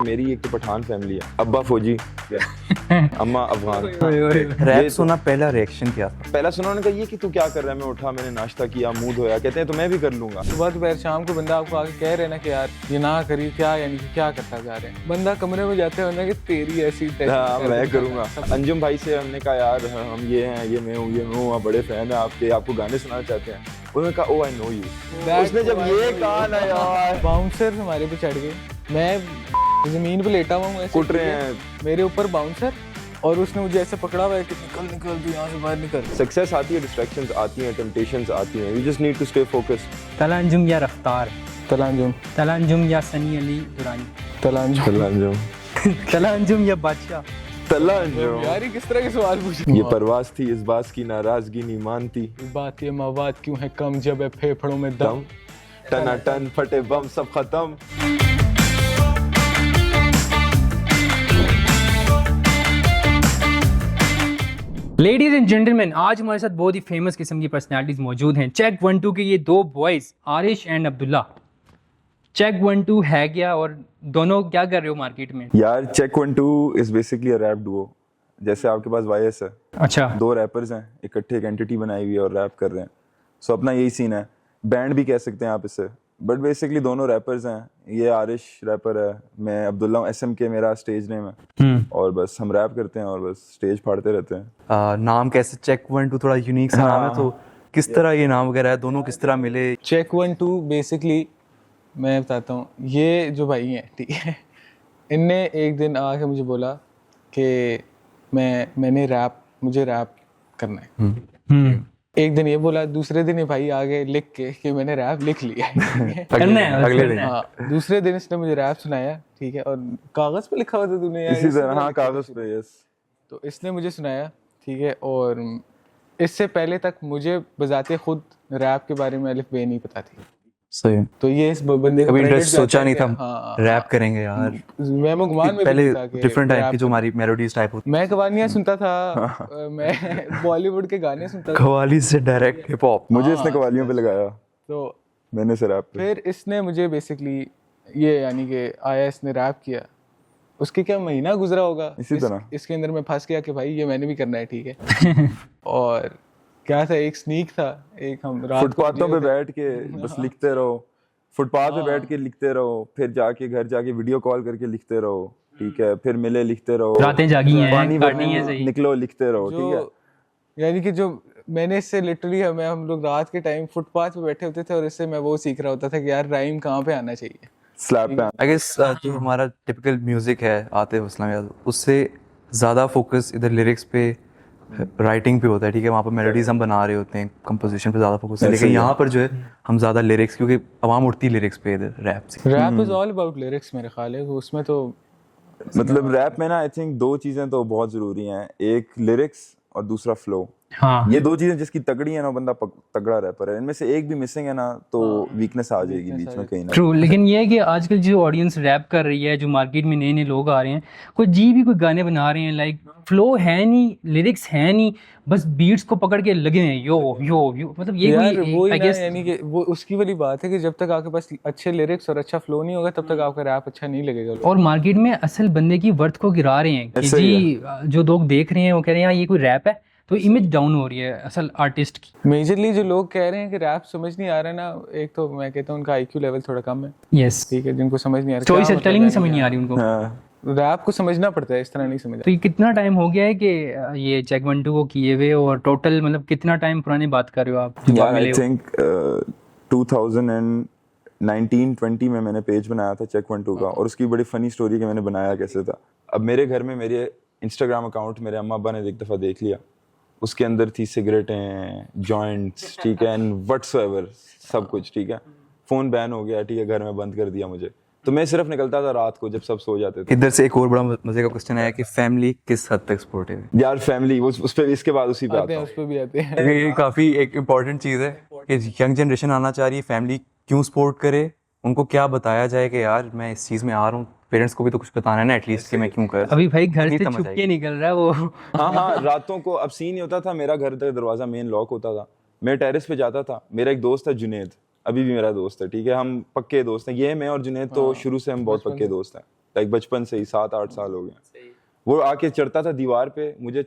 मेरी एक तो पठान फैमिली है, अब्बा फौजी, अम्मा अफगान। रैप सुना, पहला रिएक्शन क्या था? पहला सुना उन्होंने कहा ये कि तू क्या कर रहा है, मैं उठा, मैंने नाश्ता किया, मुंह धोया, कहते हैं तो मैं भी कर लूंगा। सुबह दोपहर शाम को बंदा आपको आके कह रहे हैं ना कि यार ये ना करिए, क्या यानी कि क्या करता जा रहे हैं, बंदा कमरे में जाते हैं कि तेरी ऐसी हाँ मैं करूंगा। अंजुम भाई से हमने कहा यार हम ये हैं, ये मैं हूँ, आप बड़े फैन है आपके, आपको गाने सुनाना चाहते हैं। उन्होंने कहा ओ आई नो यू। उसने जब ये कहा ना यार, बाउंसर हमारे पे चढ़ गए, मैं जमीन पे लेटा हुआ हूँ ऐसे, कुट रहे हैं मेरे ऊपर बाउंसर, और उसने मुझे ऐसे पकड़ा हुआ है कि निकल तू यहाँ से बाहर निकल। सक्सेस आती है, डिस्ट्रैक्शंस आती हैं, टेम्पटेशंस आती हैं, you just need to stay focused. तलांजुम या रफ्तार, तलांजुम या सनी अली दुरानी, तलांजुम तलांजुम या बादशाह। तलांजुम। यार ये किस तरह के सवाल पूछे। ये परवाज़ थी, इस बात की नाराजगी नहीं मानती, बात ये मवाद क्यों है कम जब है फेफड़ों में दम, टना टन फटे बम सब खत्म। लेडीज एंड जेंटलमैन, आज हमारे साथ बहुत ही फेमस किस्म की पर्सनालिटीज मौजूद हैं। चेक 1-2 के ये दो boys, Arish and Abdullah. Check 1-2 है क्या, और दोनों क्या कर रहे हो मार्केट में? यार चेक 1-2 इज बेसिकली अ रैप डुओ। जैसे आपके पास वाईएस है, अच्छा, दो रैपर्स हैं, इकट्ठे एक एंटिटी बनाई हुई है और रैप कर रहे हैं। सो अपना यही सीन है, बैंड भी कह सकते हैं आप इसे, बट बेसिकली दोनों रैपर्स हैं। ये आरिश रैपर है, मैं अब्दुल्ला हूँ, SMK मेरा स्टेज नेम है, और बस हम रैप करते हैं और बस स्टेज फाड़ते रहते हैं। नाम कैसे चेक 1-2 थोड़ा यूनिक सा नाम है, तो किस तरह ये नाम वगैरह है, दोनों किस तरह मिले? चेक 1-2 बेसिकली मैं बताता हूँ, ये जो भाई हैं ठीक है, इनने एक दिन आके मुझे बोला कि मुझे रैप करना है। एक दिन ये बोला, दूसरे दिन ये भाई आगे लिख के कि मैंने रैप लिख लिया है। करना है अगले दिन। हाँ, दूसरे दिन इसने मुझे रैप सुनाया, ठीक है, और कागज पे लिखा हुआ था तूने यार, इसी तरह हाँ कागज पे, यस। तो इसने मुझे सुनाया, ठीक है, और इससे पहले तक मुझे बजाते खुद रैप के बारे में अलिफ बे नहीं पता थी। सही। तो ये इस बंदे कभी इंटरेस्ट सोचा नहीं था हाँ, रैप करेंगे यार? मैं मुगमान में पहले भी था कि डिफरेंट टाइप rap- की जो हमारी मेलोडीज टाइप होती, मैं कवालियाँ सुनता था, मैं बॉलीवुड के गाने सुनता था, कव्वाली से डायरेक्ट हिप हॉप। मुझे इसने कवालियों पे लगाया, तो मैंने से रैप पे। फिर इसने मुझे बेसिकली ये यानी कि आया, इसने रैप किया, उसके क्या महीना गुजरा होगा इसी तरह इसके अंदर मैं फंस गया कि भाई ये मैंने भी करना है, ठीक है। और क्या था, एक स्नीक था, एक हम रात को फुटपाथों पे बैठ के बस लिखते रहो, फुटपाथ पे बैठ के लिखते रहो, फिर जाके घर जाके वीडियो कॉल करके लिखते रहो, ठीक है, फिर मिले लिखते रहो, रातें जागी हैं, पानी काटनी भरने है, सही। निकलो लिखते रहो, ठीक है। जो यानी कि जो मैंने इससे लिटरली हम लोग रात के टाइम फुटपाथ पे बैठे होते थे, और इससे मैं वो सीख रहा होता था कि यार राइम कहाँ पे आना चाहिए। स्लैप पे आई गेस जो हमारा टिपिकल म्यूजिक है आतिफ असलम यादव, उससे ज़्यादा फोकस इधर लिरिक्स पे, राइटिंग पे होता है, ठीक है, वहाँ पर मेलोडीज हम बना रहे होते हैं, कंपोजिशन पे ज़्यादा फोकस है, लेकिन यहाँ पर जो है हम ज़्यादा लिरिक्स, क्योंकि आवाम उठती लिरिक्स पे इधर रैप से। Rap is all about lyrics मेरे ख्याल है, उसमें तो मतलब रैप में ना आई थिंक दो चीजें तो बहुत जरूरी हैं, एक लिरिक्स और दूसरा फ्लो। हाँ, ये दो चीजें जिसकी तगड़ी है ना, बंदा तगड़ा रैपर है। इनमें से एक भी मिसिंग है ना तो वीकनेस आ जाएगी बीच में कहीं ना। ट्रू। लेकिन ये है कि आजकल जो ऑडियंस रैप कर रही है, जो मार्केट में नए नए लोग आ रहे हैं, कोई भी कोई गाने बना रहे हैं, लाइक फ्लो है नहीं, लिरिक्स है नहीं, बस बीट्स को पकड़ के लगे हैं यो यो यो, मतलब ये यार कोई वो आई गेस यानी कि वो उसकी वाली बात है कि जब तक आपके पास अच्छे लिरिक्स और अच्छा फ्लो नहीं होगा, तब तक आपका रैप अच्छा नहीं लगेगा। और मार्केट में असल बंदे की वर्थ को गिरा रहे हैं कि ऐसा ही जी जो लोग देख रहे हैं वो कह रहे हैं यार ये कोई रैप है, तो इमेज डाउन हो रही है असल आर्टिस्ट की। मेजरली जो लोग कह रहे हैं कि रैप समझ नहीं आ रहा है ना, एक तो मैं कहता हूँ उनका IQ लेवल थोड़ा कम है, यस, ठीक है, जिनको समझ नहीं आ रहा स्टोरी क्या टेलिंग मतलब समझ नहीं आ रही उनको। हाँ। रैप को समझना पड़ता है, इस तरह नहीं समझ। तो ये कितना टाइम हो गया है कि ये चेक 1-2 को किए हुए, और टोटल मतलब कितना टाइम पुरानी बात कर रहे हो आप? यार आई थिंक 2019-20 में मैंने पेज बनाया था चेक 1-2 का, और उसकी बड़ी फनी स्टोरी कि मैंने बनाया कैसे था। अब मेरे घर में मेरे इंस्टाग्राम अकाउंट मेरे अम्मा अब्बा ने एक दफ़ा देख लिया, उसके अंदर थी सिगरेटें, जॉइंट्स, ठीक है, एंड व्हाट्सएवर सब कुछ, ठीक है। फ़ोन बैन हो गया, ठीक है, घर में बंद कर दिया मुझे। तो मैं सिर्फ निकलता था रात को जब सब सो जाते थे। इधर से एक और बड़ा मजे का क्वेश्चन आया कि फैमिली किस हद तक सपोर्टिव है? यार फैमिली उस पे इसके बाद उसी पे आते आता हैं, हूँ। उस पर भी आते हैं। ये काफ़ी एक इम्पॉर्टेंट चीज़ है कि यंग जनरेशन आना चाह रही है, फैमिली क्यों सपोर्ट करे, उनको क्या बताया जाए कि यार मैं इस चीज़ में आ रहा हूँ, पेरेंट्स को भी तो कुछ बताना है ना एटलीस्ट कि मैं क्यों कर। अभी भाई घर नहीं से समझ छुप आएगी। के निकल रहा है वो। हाँ हाँ, रातों को अब सीन ही होता था, मेरा घर का दरवाजा मेन लॉक होता था, मैं टेरेस पे जाता था, मेरा एक दोस्त है जुनेद, अभी भी मेरा दोस्त है, ठीक है, हम पक्के दोस्त हैं, ये मैं और जुनेद तो शुरू से हम बहुत पक्के दोस्त हैं, लाइक बचपन से ही 7-8 साल हो गए। वो आके चढ़ता था दीवार पे, मुझे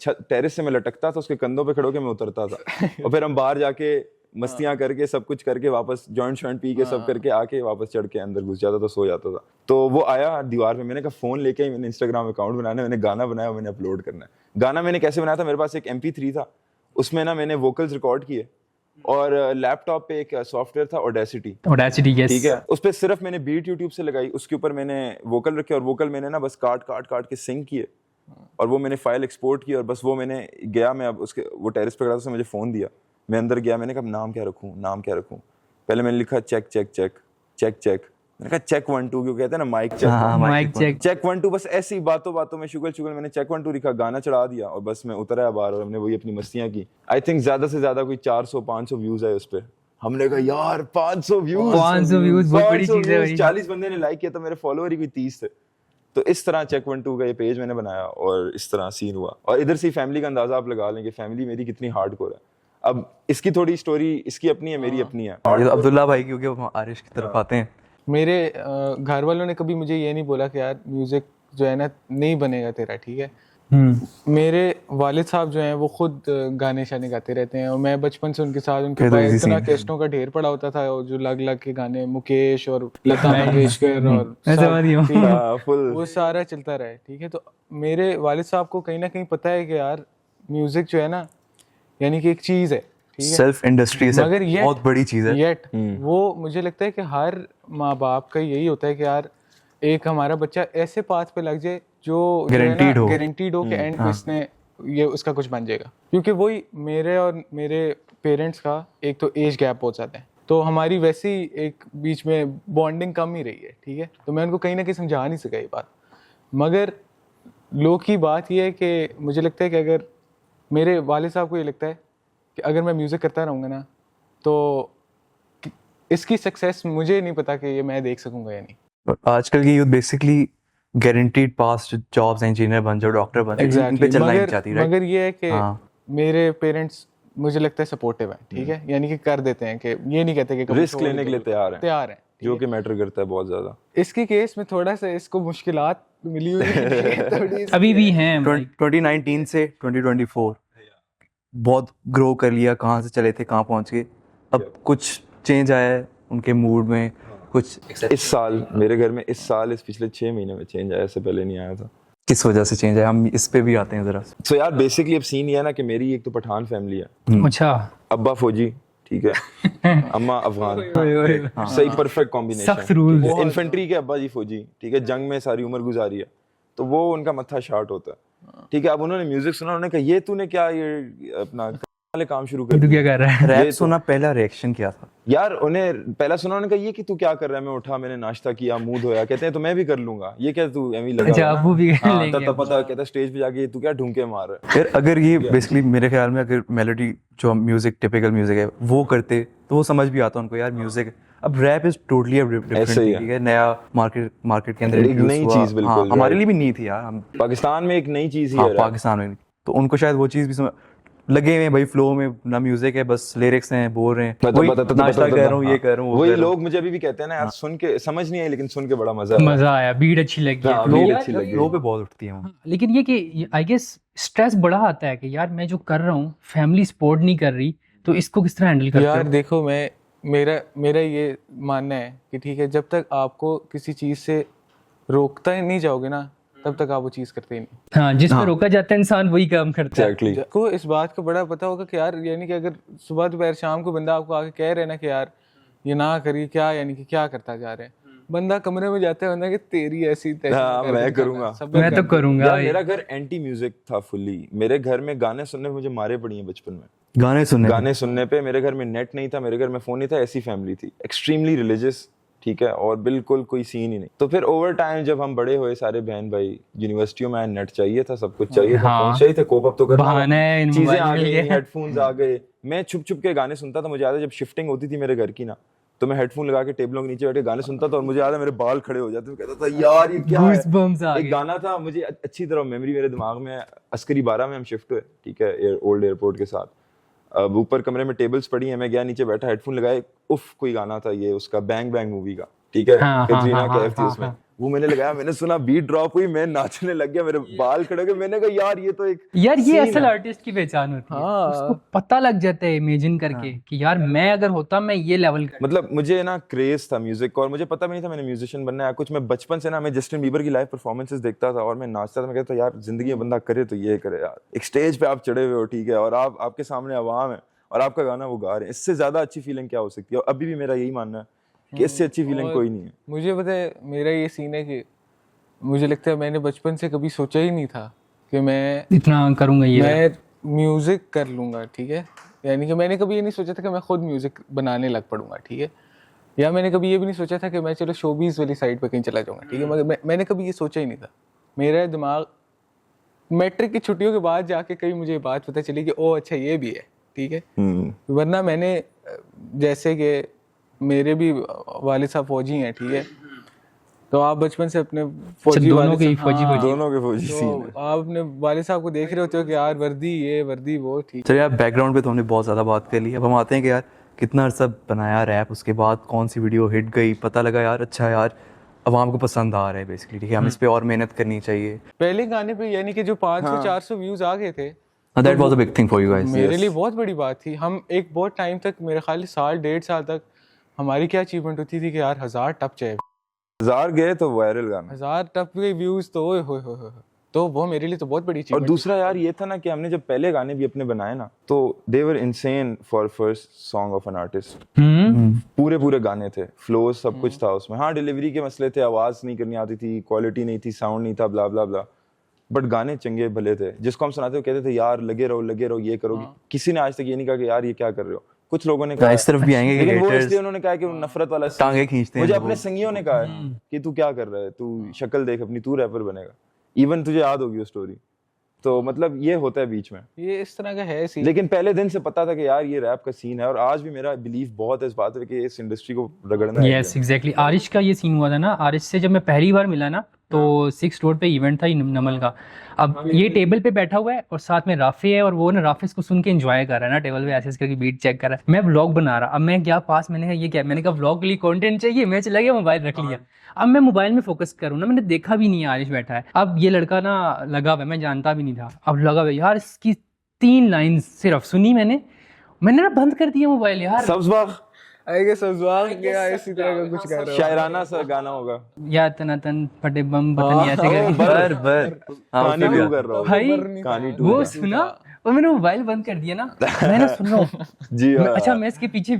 टेरेस से मैं लटकता था, उसके कंधों पे खड़े होके मैं उतरता था और फिर हम बाहर जाके मस्तियां करके सब कुछ करके वापस जॉइंट शॉइंट पी के सब करके आके वापस चढ़ के अंदर घुस जाता था, सो जाता था। तो वो आया दीवार पे, मैंने कहा फोन लेके ही मैंने इंस्टाग्राम अकाउंट बनाना है, मैंने गाना बनाया, मैंने अपलोड करना है। गाना मैंने कैसे बनाया था, मेरे पास एक MP3 था, उसमें ना मैंने वोकल्स रिकॉर्ड किए और लैपटॉप पे एक सॉफ्टवेयर था ऑडेसिटी, यस। ठीक है, उस पर सिर्फ मैंने बीट यूट्यूब से लगाई, उसके ऊपर मैंने वोकल रखे और वोकल मैंने ना बस काट के सिंग किए और वो मैंने फाइल एक्सपोर्ट की और बस वो मैंने गया, मैं अब उसके वो टेरेस पे खड़ा था, उसने मुझे फ़ोन दिया, मैं अंदर गया, मैंने कहा नाम क्या रखूँ। पहले मैंने लिखा चेक, मैंने कहा चेक 1 2, क्यों कहते हैं ना माइक चेक, चेक 1 2, बस ऐसी बातों में शुगल मैंने चेक 1 2 लिखा, गाना चढ़ा दिया और बस मैं उतरा बाहर और हमने वही अपनी मस्तियां की। आई थिंक ज्यादा से ज्यादा कोई 400-500 व्यूज आए उस पे। हमने कहा यार 500 व्यूज बहुत बड़ी चीज है भाई। 40 बंदे ने लाइक किया, तो मेरे फॉलोअर ही कोई 30 थे। तो इस तरह चेक 1 2 का ये पेज मैंने बनाया और इस तरह सीन हुआ। और इधर से फैमिली का अंदाजा आप लगा लें कि फैमिली मेरी कितनी हार्डकोर है। अब इसकी थोड़ी स्टोरी इसकी अपनी है, मेरी अपनी है। ये तो अब्दुल्ला भाई क्योंकि वो आरिश की तरफ आते हैं। मेरे घर वालों ने कभी मुझे ये नहीं बोला कि यार म्यूजिक जो है ना नहीं बनेगा तेरा, ठीक है। मेरे वालिद साहब जो हैं वो खुद गाने शाने गाते रहते हैं और मैं बचपन से उनके साथ, उनके पास इतना कैसेटों का ढेर पड़ा होता था, जो लग के गाने मुकेश और लता मंगेशकर और वो सारा चलता रहा है, ठीक है। तो मेरे वालिद साहब को कहीं ना कहीं पता है कि यार म्यूजिक जो है ना यानी कि एक चीज है, ठीक है, सेल्फ इंडस्ट्री है, मगर बहुत बड़ी चीज है। येट वो मुझे लगता है कि हर माँ बाप का यही होता है कि यार एक हमारा बच्चा ऐसे पाथ पे लग जाए जो गारंटीड हो कि एंड में इसने ये उसका कुछ बन जाएगा। क्योंकि वही मेरे और मेरे पेरेंट्स का एक तो एज गैप बहुत ज़्यादा है, तो हमारी वैसी एक बीच में बॉन्डिंग कम ही रही है, ठीक है। तो मैं उनको कहीं ना कहीं समझा नहीं सका ये बात। मगर लोग की बात ये है कि मुझे लगता है कि अगर मेरे वाले साहब को ये लगता है कि अगर मैं म्यूज़िक करता रहूँगा ना तो इसकी सक्सेस मुझे नहीं पता कि ये मैं देख सकूँगा या नहीं। और आजकल की यूथ बेसिकली गारंटीड पास जॉब्स, इंजीनियर बन जाओ, डॉक्टर बन जाओ, इन पे चलना ही चाहती है। मगर ये है कि मेरे पेरेंट्स मुझे लगता है सपोर्टिव है, ठीक है, यानी कि कर देते हैं कि ये नहीं कहते कि रिस्क लेने के लिए तैयार हैं, जो कि मैटर करता है बहुत ज्यादा। इसके केस में थोड़ा सा इसको मुश्किलात मिली हुई है थोड़ी अभी भी हैं। 2019 से 2024 बहुत ग्रो कर लिया, कहाँ से चले थे कहाँ पहुँच गए। अब कुछ चेंज आया है उनके मूड में, कुछ इस साल मेरे घर में इस पिछले 6 महीने में चेंज आया, इससे पहले नहीं आया था। किस वजह से चेंज आया, हम इस पे भी आते हैं जरा। सो यार बेसिकली अब सीन ये है ना कि मेरी एक तो पठान फैमिली है, अच्छा, अब्बा फौजी, ठीक है, अम्मा अफगान, सही परफेक्ट कॉम्बिनेशन। सख्त रूल, इन्फेंट्री के अब्बा जी फौजी, ठीक है, जंग में सारी उम्र गुजारी है, तो वो उनका मत्था शार्ट होता है, ठीक है। अब उन्होंने म्यूजिक सुना, उन्होंने कहा ये तूने क्या ये अपना वाले काम शुरू कर तू क्या कर रहा है। रैप सुना, पहला रिएक्शन क्या था यार? उन्हें पहला सुना, उन्होंने कहा ये कि तू क्या कर रहा है। मैं उठा, मैंने नाश्ता किया, मुंह धोया, कहते हैं तो मैं भी कर लूंगा, ये क्या तू एवी लगा। अच्छा, वो भी कर लेंगे। तब पता कहता स्टेज पे जाके तू क्या ढूंढके मार रहा है। फिर अगर ये बेसिकली मेरे ख्याल में अगर मेलोडी जो म्यूजिक टिपिकल म्यूजिक है वो करते तो वो समझ भी आता उनको यार म्यूजिक। अब रैप इज टोटली डिफरेंट, ठीक है, नया मार्केट के अंदर एक नई चीज बिल्कुल। हमारे लिए भी नहीं थी यार, हम पाकिस्तान में एक नई चीज ही है पाकिस्तान में, तो उनको शायद वो चीज भी लगे हुए भाई, फ्लो में ना म्यूजिक है, बस लिरिक्स हैं, बोल रहे हैं, नाश्ता कर रहा हूँ, ये कर रहा हूँ। वही लोग मुझे अभी भी कहते हैं ना यार, सुन के समझ नहीं आई लेकिन सुन के बड़ा मजा आया, बीट अच्छी लगी, लो पे बहुत उठती है। लेकिन ये कि आई गेस स्ट्रेस बड़ा आता है कि यार मैं जो कर रहा हूँ फैमिली सपोर्ट नहीं कर रही, तो इसको किस तरह हैंडल करते हो? यार देखो, मेरा ये मानना है कि ठीक है, जब तक आपको किसी चीज से रोकता ही नहीं जाओगे ना, तब तक आप वो चीज करते ही नहीं। हाँ, जिस पे रोका जाता है इंसान वही काम करता है। को इस बात का बड़ा पता होगा कि यार यानी कि अगर सुबह दोपहर शाम को बंदा आपको आके कह रहे हैं ना कि यार ये ना करिए, क्या यानी कि क्या करता जा रहे हैं, बंदा कमरे में जाता है, बंदा कि तेरी ऐसी मैं करूंगा, मैं तो करूंगा। मेरा घर एंटी म्यूजिक था फुल्ली। मेरे घर में गाने सुनने में मुझे मारे पड़ी हैं बचपन में। गाने सुनने पे मेरे घर में नेट नहीं था, मेरे घर में फोन नहीं था, ऐसी फैमिली थी, एक्सट्रीमली रिलीजियस, ठीक है, और बिल्कुल कोई सीन ही नहीं। तो फिर ओवर टाइम जब हम बड़े हुए सारे बहन भाई, यूनिवर्सिटियों में नेट चाहिए था, सब कुछ चाहिए था, फोन चाहिए था, कोप अप तो करना, चीजें आ गई, हेडफोन्स आ गए। मैं छुप छुप के गाने सुनता था। मुझे याद है जब शिफ्टिंग होती थी मेरे घर की ना, तो मैं हेडफोन लगा के टेबलों के नीचे बैठ के गाने सुनता था और मुझे याद है मेरे बाल खड़े हो जाते थे। कहता था यार ये क्या है। एक गाना था, मुझे अच्छी तरह मेमोरी मेरे दिमाग में, अस्करी 12 में हम शिफ्ट हुए, ठीक है, ओल्ड एयरपोर्ट के साथ। अब ऊपर कमरे में टेबल्स पड़ी हैं, मैं गया नीचे बैठा, हेडफोन लगाए, उफ कोई गाना था ये उसका बैंग बैंग मूवी का, ठीक है, कैटरीना कैफ थी उसमें, वो मैंने लगाया, मैंने सुना, बीट ड्रॉप हुई, मैं नाचने लग गया, मेरे बाल खड़े हो गए, मैंने कहा यार ये तो एक यार ये scene असल है। आर्टिस्ट की पहचान होती है, हाँ। उसको पता लग जाता है इमेजिन करके कि यार मैं अगर होता मैं ये लेवल कर। मतलब मुझे ना क्रेज था म्यूजिक का, और मुझे पता भी नहीं था मैंने म्यूजिशियन बनना है कुछ। मैं बचपन से ना, मैं जस्टिन बीबर की लाइव परफॉर्मेंसेस देखता था और मैं नाचता था। मैं कहता था यार जिंदगी में बंदा करे तो ये करे यार। एक स्टेज पे आप चढ़े हुए हो, ठीक है, और आप आपके सामने आवाम है और आपका गाना वो गा रहे हैं, इससे ज्यादा अच्छी फीलिंग क्या हो सकती है? और अभी भी मेरा यही मानना है कि इससे अच्छी फीलिंग और कोई नहीं है। मुझे पता है मेरा ये सीन है कि मुझे लगता है मैंने बचपन से कभी सोचा ही नहीं था कि मैं इतना करूंगा ये। मैं म्यूजिक कर लूंगा, ठीक है। यानी कि मैंने कभी ये नहीं सोचा था कि मैं खुद म्यूजिक बनाने लग पड़ूंगा, ठीक है। या मैंने कभी ये भी नहीं सोचा था कि मैं चलो शोबीज वाली साइड पे कहीं चला जाऊंगा, ठीक है। मगर मैंने कभी ये सोचा ही नहीं था। मेरा दिमाग मैट्रिक की छुट्टियों के बाद जाके कहीं मुझे बात पता चली कि ओ अच्छा ये भी है, ठीक है। वरना मैंने जैसे कि मेरे भी वालिद साहब फौजी हैं, ठीक है। तो आप बचपन से अपने फौजी दोनों वालिद के ही साहब- फौजी हाँ, दोनों के फौजी सीन है। तो आप अपने वालिद साहब को देख रहे होते हो कि यार वर्दी ये वर्दी वो, ठीक। चलिए यार बैकग्राउंड पे तो हमने बहुत ज़्यादा बात कर ली। अब हम आते हैं कि यार कितना अर्सा बनाया रैप, उसके बाद कौन सी वीडियो हिट गई, पता लगा यार अच्छा यार अवाम को पसंद आ रहा है बेसिकली, ठीक है, हम इस पे और मेहनत करनी चाहिए। पहले गाने पे यानी कि जो 500-400 व्यूज आ गए थे, that was a big thing for you guys. मेरे लिए बहुत बड़ी बात थी। हम एक बहुत टाइम तक, मेरे ख्याल से साल 1.5 साल तक हमारी क्या अचीवमेंट होती थी कि यार 1000 टप चाहिए, 1000 गए तो वायरल गाना। 1000 टप के व्यूज, तो ओए होए होए होए। तो वो मेरे लिए तो बहुत बड़ी और अचीवमेंट। दूसरा यार ये था ना कि हमने जब पहले गाने भी अपने बनाए ना, तो they were insane for first song of an artist. पूरे गाने थे, फ्लो सब कुछ था उसमें। हाँ डिलीवरी के मसले थे, आवाज नहीं करनी आती थी, क्वालिटी नहीं थी, साउंड नहीं था, ब्ला ब्ला ब्ला, बट गाने चंगे भले थे। जिसको हम सुनाते हो कहते थे यार लगे रहो ये करो। किसी ने आज तक ये नहीं कहा कि यार ये क्या कर रहे हो। कुछ लोगों ने कहा इस तरफ भी आएंगे कि लेकिन वो haters इसलिए उन्होंने कहा कि वो नफरत वाला टांगे खींचते हैं मुझे लोगों। अपने संगियों ने कहा है कि तू क्या कर रहा है, तू शक्ल देख अपनी, तू रैपर बनेगा। इवन तुझे याद होगी वो स्टोरी। तो मतलब ये होता है बीच में। ये इस तरह का है सीन। लेकिन पहले दिन से पता था कि यार ये रैप का सीन है, और आज भी मेरा बिलीफ बहुत है इस बात पे कि इस इंडस्ट्री को रगड़ना है। Yes exactly. आरिश का ये सीन हुआ था ना, आरिश से जब मैं पहली बार मिला ना, तो 6 रोड पे इवेंट था नमल का। अब ये टेबल पे बैठा हुआ है और साथ में राफी है, और वो ना राफी इसको सुन के एंजॉय कर रहा है ना, टेबल पे ऐसे करके बीट चेक कर रहा है। मैं व्लॉग बना रहा, अब मैं गया पास, मैंने कहा ये क्या, मैंने कहा व्लॉग के लिए कंटेंट चाहिए, मैं चला गया मोबाइल रख लिया। अब मैं मोबाइल में फोकस करूँ ना, मैंने देखा भी नहीं है आरिश बैठा है। अब ये लड़का ना लगा हुआ है, मैं जानता भी नहीं था, अब लगा हुआ है यार, इसकी 3 लाइन सिर्फ सुनी मैंने ना बंद कर दिया मोबाइल यार। सब्ज़बाग आई गेस सब्ज़बाग क्या इसी तरह का कुछ कह रहा हूं। शायराना सा गाना होगा। या तना तन फटे बम पता नहीं ऐसे करके बर कहानी टू कर रहा हूँ। भाई कहानी टू वो सुना और मैंने मोबाइल बंद कर दिया ना, मैंने सुन रहा हूँ। जी हाँ। अच्छा मैं इसके पीछे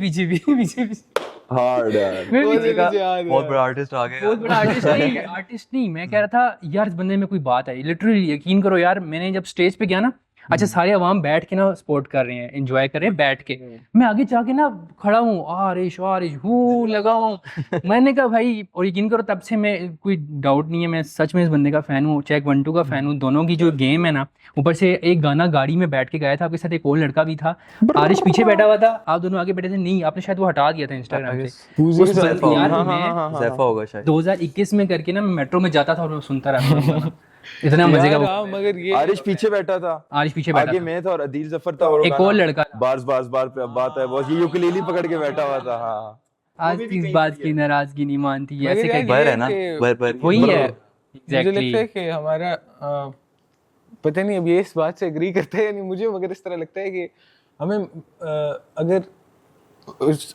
हार्ड यार। मैं पीछे का बहुत बड़ा आर्टिस्ट आ गया। बहुत बड़ा आर्टिस्ट नहीं, मैं कह रहा था यार इस बंदे में कोई बात है। लिटरली यकीन करो यार, मैंने जब स्टेज पे गया ना, अच्छा सारे अवाम बैठ के ना सपोर्ट कर रहे हैं, एंजॉय कर रहे हैं बैठ के, मैं आगे जाके ना खड़ा हूँ, आरिश हूँ लगा हूँ। मैंने कहा भाई, और यकीन करो तब से मैं, कोई डाउट नहीं है, मैं सच में इस बंदे का फैन हूँ, चेक 1-2 का फैन हूँ। दोनों की जो गेम है ना, ऊपर से एक गाना गाड़ी में बैठ के गाया था, आपके साथ एक और लड़का भी था, आरिश पीछे बैठा हुआ था, आप दोनों आगे बैठे थे। नहीं आपने शायद वो हटा दिया था इंस्टाग्राम से। यार मैं ज़ैफा होगा शायद 2021 में करके ना, मैं मेट्रो में जाता था और सुनता रहता था। इतना मजे का वो। हाँ, मगर ये आरिश पीछे बैठा था, आरिश पीछे बैठा आगे था, मैं था और अदील जफर था, और एक और लड़का था। बार पे अब बात है बॉस, ये यूकेलेली पकड़ के बैठा हुआ था। हाँ आज इस बात की नाराजगी नहीं मानती, मगर ऐसे यार करके बर है ना, कि- बर वही है मुझे एग्जैक्टली। लगता है कि हमारा पता नहीं अब ये इस बात से एग्री करते हैं या नहीं मुझे, मगर इस तरह लगता है कि हमें अगर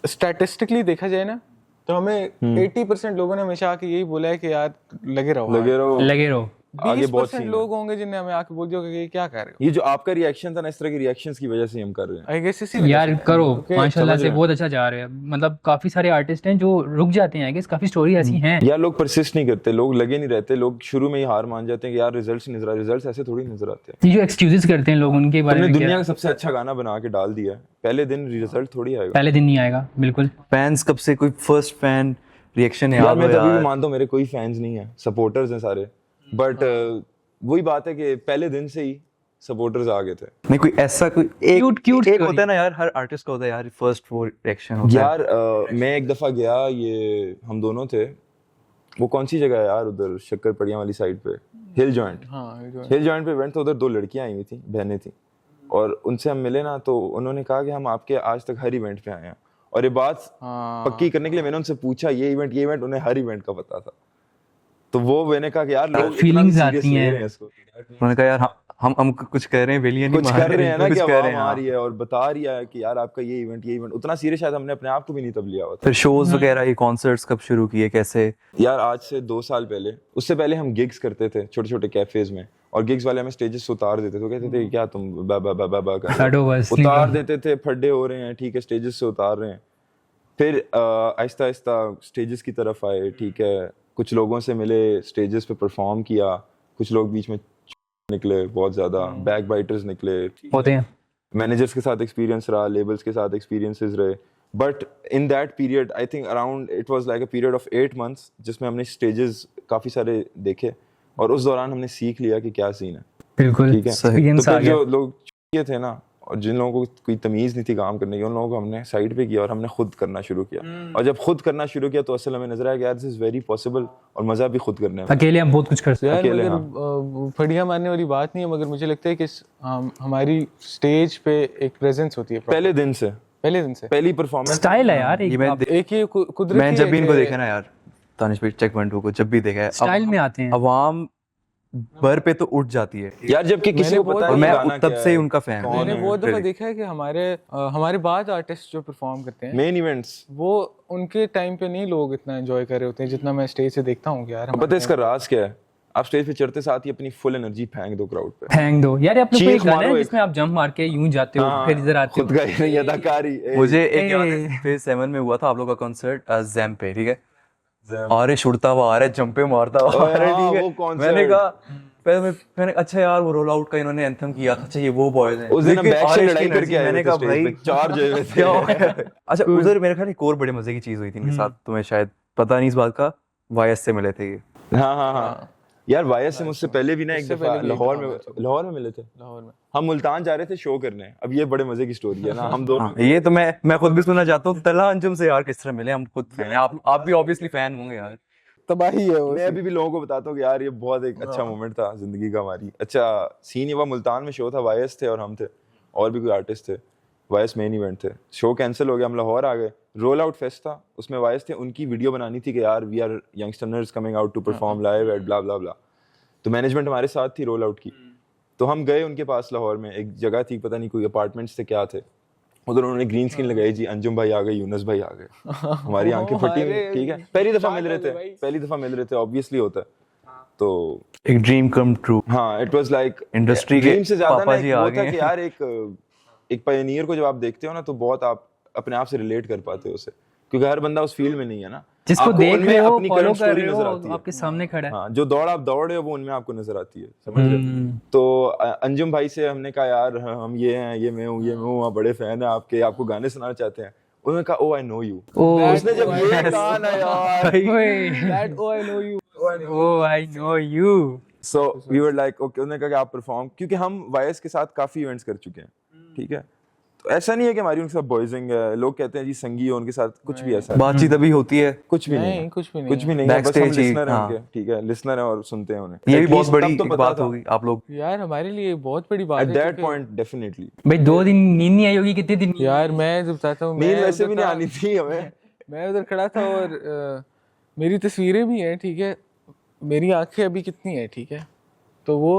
स्टैटिस्टिकली देखा जाए ना, तो हमें 80% लोगों ने हमेशा आके यही बोला है कि यार लगे रहो। लगे रहो। आगे बहुत 20% लोग होंगे जिन्हें हमें आके बोल दिया कि ये क्या कर रहे हो। ये जो आपका रिएक्शन था ना, इस तरह के रिएक्शंस की वजह से हम कर रहे हैं। आई गेस इसी यार करो माशाल्लाह समझ से रहे हैं। बहुत अच्छा जा रहे हैं। मतलब काफी सारे आर्टिस्ट हैं जो रुक जाते हैं, आई गेस काफी स्टोरी ऐसी हैं। यार लोग परसिस्ट नहीं करते, लोग लगे नहीं रहते, लोग शुरू में ही हार मान जाते हैं कि यार रिजल्ट्स नहीं नजर आ, रिजल्ट्स ऐसे थोड़ी नजर आते हैं। ये जो एक्सक्यूजेस करते हैं लोग, उनके बारे तुमने में दुनिया क्या? का सबसे अच्छा गाना बना के डाल दिया है, पहले दिन रिजल्ट थोड़ी आएगा। पहले दिन नहीं आएगा बिल्कुल। फैंस कब से कोई फर्स्ट फैन रिएक्शन यार याद हो मैं तभी भी यार? मानता हूँ मेरे कोई फैंस नहीं है, सपोर्टर्स हैं सारे, बट वही बात है कि पहले दिन से ही सपोर्टर्स आ गए थे। नहीं कोई ऐसा कोई एक Cute एक story। होता है ना यार, हर आर्टिस्ट का होता है यार फर्स्ट वो रिएक्शन होता है। यार मैं एक दफा गया, ये हम दोनों थे, वो कौन सी जगह है यार उधर शक्कर पड़िया वाली साइड पे, हिल जॉइंट। हाँ ये जो हिल जॉइंट पे इवेंट था, उधर 2 लड़कियां आई हुई थी, बहनें थी, और उनसे हम मिले ना, तो उन्होंने कहा कि हम आपके आज तक हर इवेंट पे आए हैं, और ये बात हाँ पक्की करने के लिए मैंने उनसे पूछा ये इवेंट, उन्हें हर इवेंट का पता था। तो वो मैंने कहा कि यार लोग feelings इतना आती serious ले हैं। रहे हैं इसको। उन्होंने कहा यार हम कुछ कह रहे हैं, विलियन नहीं कुछ मार कर रहे हैं ना कुछ कि कह रहे आवाम हैं, आ हाँ। रही है और बता रही है कि यार आपका ये इवेंट उतना सीरियस शायद हमने अपने आप को भी नहीं तब लिया हुआ था। फिर शोज वगैरह, ये कॉन्सर्ट्स कब शुरू किए, कैसे? यार आज से 2 साल पहले, उससे पहले हम गिग्स करते थे छोटे छोटे कैफेज में, और गिग्स वाले हमें स्टेजेस से उतार देते थे। तो कहते थे क्या तुम बा बा बा बा बा कर रहे हो? हटो बस, उतार निकलो। देते थे, फड्डे हो रहे हैं, ठीक है, स्टेजेस से उतार रहे हैं। फिर आहिस्ता आहिस्ता स्टेजेस की तरफ आए, ठीक है, कुछ लोगों से मिले, स्टेजेस पे परफॉर्म किया, कुछ लोग बीच में निकले, बहुत ज्यादा बैक बाइटर्स निकले, होते हैं। मैनेजर्स के साथ एक्सपीरियंस रहा, लेबल्स के साथ एक्सपीरियंसेस रहे। But in that period I think around it was like a period of 8 months जिसमें हमने स्टेजेस काफी सारे देखे, और उस दौरान हमने सीख लिया कि क्या सीन है। बिल्कुल, ठीक है, तो एक्सपीरियंस आ फिर गया। जो लोग ये थे ना, और जिन लोगों को कोई तमीज नहीं थी काम करने की, उन लोगों को हमने साइड पे किया और हमने खुद करना शुरू किया। और जब खुद करना शुरू किया तो असल हमें नजर आया कि यार दिस इज वेरी पॉसिबल, और मजा भी खुद करने में। अकेले हम बहुत कुछ कर सकते हैं। यार अकेले, मगर फड़िया मारने वाली बात नहीं है, मगर मुझे लगता है कि हमारी स्टेज पे एक प्रेजेंस होती है पहले दिन से, पहले दिन से। पहली परफॉर्मेंस स्टाइल है यार, ये मैं एक ये कुदरती मैं जब भी है इनको कि- देखा ना यार, तानिश भाई चेक 1 2 को जब भी देखा है, स्टाइल में आते हैं। अवाम भर पे तो उठ जाती है, यार, जबकि किसी को पता और नहीं मैं गाना तब क्या से ही है, उनका फैन हूं। मैंने वो दफा देखा है कि हमारे बाद आर्टिस्ट जो परफॉर्म करते हैं, मेन इवेंट्स। वो उनके टाइम पे नहीं लोग इतना एंजॉय कर रहे होते हैं जितना मैं स्टेज से देखता हूँ कि यार पता है इसका राज क्या है? आप स्टेज पे चढ़ते साथ ही अपनी फुल एनर्जी फेंक दो क्राउड पे। फेंक दो यार, अपने को चीख एक गाना मारो है एक। जिसमें आप जंप मार के यूं जाते हो, फिर इधर आते हो। खुद का ही नहीं, अदाकारी। मुझे एक याद है, फेज 7 में हुआ था आप लोग का कॉन्सर्ट जैम पे, ठीक है, और उड़ता हुआ आ रहा है, जंपे मारता हुआ आ रहा है, हाँ, ठीक वो है। concert। मैंने कहा मैंने अच्छा यार वो रोल आउट का इन्होंने एंथम किया था, अच्छा ये वो बॉयज हैं। उस दिन हम लेकिन बैक से आरिश लड़ाई की करके आए मैंने थे कहा स्टेज भाई पे, 4 जो हुए क्या थे। हो गया? अच्छा उधर मेरे ख्याल एक और बड़े मजे की चीज हुई थी इनके साथ, तुम्हें शायद पता नहीं इस बात का, वाईएस से मिले थे ये। हाँ हाँ हाँ यार, वायस से मुझसे पहले भी ना एक दफा लाहौर में मिले थे। लाहौर में हम मुल्तान जा रहे थे शो करने। अब ये बड़े मजे की स्टोरी है ना, हम दोनों हाँ, ये तो मैं खुद भी सुनना चाहता हूँ, तला अंजुम से यार किस तरह मिले? हम खुद फैन हैं, आप भी ऑब्वियसली फैन होंगे यार। तबाही है वो। मैं अभी भी लोगों को बताता हूँ कि यार ये बहुत एक अच्छा मोमेंट था जिंदगी का हमारी। अच्छा सीन ये हुआ, मुल्तान में शो था, वायस थे और हम थे, और भी कोई आर्टिस्ट थे। वायस मेन इवेंट थे, शो कैंसिल हो गया, हम लाहौर आ गए। रोल आउट फेस्ट था, उसमें वायस थे, उनकी वीडियो बनानी थी कि यार we are youngsters coming out to perform live at blah blah blah. तो मैनेजमेंट हमारे साथ थी रोल आउट की। तो हम गए उनके पास लाहौर में, एक जगह थी, पता नहीं कोई अपार्टमेंट्स थे क्या थे, उधर उन्होंने ग्रीन स्क्रीन लगाई जी, अंजुम भाई आ गए, यूनुस भाई आ गए। हमारी आंखें फटी हुई, ठीक है, पहली दफा मिल रहे थे, ऑब्वियसली होता है। तो एक ड्रीम कम ट्रू। हाँ, इट वाज लाइक इंडस्ट्री के ड्रीम से ज्यादा पापा ना जी एक आ वो था गए कि यार एक पायनियर को जब आप देखते हो ना, तो बहुत आप अपने आप से रिलेट कर पाते हो उसे, क्योंकि हर बंदा उस फील्ड में नहीं है ना। जिसको आपको देख उनमें रहे हो, अपनी फॉलो current कर story रहे नजर हो, आती है। आपके सामने खड़ा है। हाँ, जो दौड़ आप दौड़ रहे हो वो उनमें आपको नजर आती है, समझ रहे? तो अंजुम भाई से हमने कहा यार हम ये हैं, ये मैं हूँ, आप बड़े फैन हैं आपके, आपको गाने सुनाना चाहते हैं। उन्होंने कहा ओ आई नो यू। उसने जब ये कहा ना यार, That oh I know you. Oh I know you। So we were like okay. उन्होंने कहा कि आप परफॉर्म, क्योंकि हम वायस के साथ काफी इवेंट्स कर चुके हैं, ठीक है, तो ऐसा नहीं है कि हमारी उनके साथ बॉयजिंग है। लोग कहते हैं जी संगी हो उनके साथ, कुछ भी ऐसा बातचीत अभी होती है, कुछ भी नहीं, कुछ भी नहीं कुछ भी नहीं है, बस हम Backstage ही, लिसनर हैं हाँ। उनके, ठीक है, लिसनर हैं और सुनते हैं उन्हें। ये भी At बहुत least बड़ी तब तो एक पता बात था। होगी आप लोग। यार हमारे लिए बहुत बड़ी बात एट है दैट क्योंकि- पॉइंट डेफिनेटली। भाई 2 दिन नींद नहीं आई होगी, कितने दिन? यार मैं जो बताता हूँ, नींद मैं वैसे भी उधर नहीं था- आनी थी हमें। मैं उधर खड़ा था और मेरी तस्वीरें भी हैं, ठीक है, मेरी आंखें अभी कितनी है, ठीक है, तो वो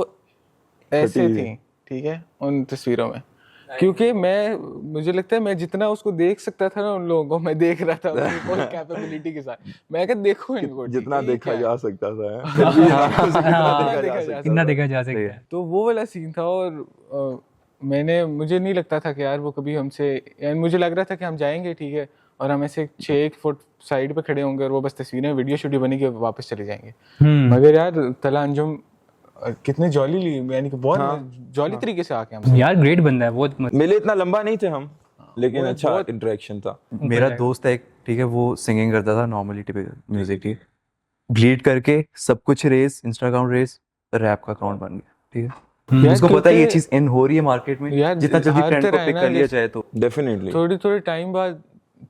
ऐसे फटी थी, ठीक है, उन तस्वीरों में, क्योंकि मुझे लगता है मैं जितना उसको देख सकता था ना उन लोगों को, मैं देख रहा था अपनी फुल कैपेबिलिटी के साथ। मैं क्या देखो इनको, ठीक जितना है, ये देखा क्या है? जा सकता था, फिर भी जितना देखा जा सकता कितना देखा जा सकता है। तो वो वाला सीन था। और मुझे नहीं लगता था कि यार वो कभी हमसे, यानी मुझे लग रहा था कि हम जाएंगे, ठीक है, और हम ऐसे 6 फुट साइड पे खड़े होंगे और वो बस तस्वीरें वीडियो शूडियो बनेगी और वापस चले जाएंगे। मगर यार तला अंजुम कितने जॉली, यानी कि बहुत जॉली तरीके से आके हमसे। यार ग्रेट बंदा है, बहुत मिले। इतना लंबा नहीं थे हम, लेकिन अच्छा इंटरेक्शन था। मेरा दोस्त है एक, ठीक है, वो सिंगिंग करता था नॉर्मली म्यूजिक, ठीक है, ब्लीड करके सब कुछ रेस, इंस्टाग्राम रेस, रैप का अकाउंट बन गया, ठीक है। यार उसको पता है ये क्योंकि चीज इन हो रही है मार्केट में, यार जितना जल्दी हर ट्रेंड को तरह है पिक ना, कर लिया जाए तो डेफिनेटली थोड़ी टाइम बाद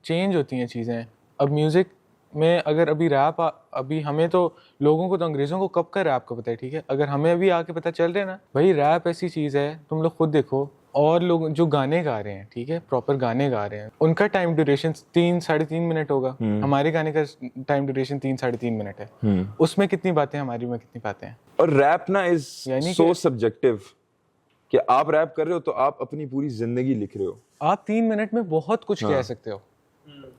चेंज होती हैं चीज़ें। अब म्यूज़िक में अगर अभी रैप अभी हमें तो लोगों को तो अंग्रेज़ों को कब का रैप का पता है, ठीक है, अगर हमें अभी आके पता चल रहा है ना भाई रैप ऐसी चीज़ है, तुम लोग खुद देखो और लोग जो गाने गा रहे हैं, ठीक है, प्रॉपर गाने गा रहे हैं, उनका टाइम ड्यूरेशन 3-3.5 मिनट होगा, हमारे गाने का टाइम ड्यूरेशन 3-3.5 मिनट है। उसमें कितनी बातें हमारी में कितनी बातें हैं। और रैप ना इज यानी सो सब्जेक्टिव कि आप रैप कर रहे हो तो आप अपनी पूरी जिंदगी लिख रहे हो। आप 3 मिनट में बहुत कुछ कह सकते हो,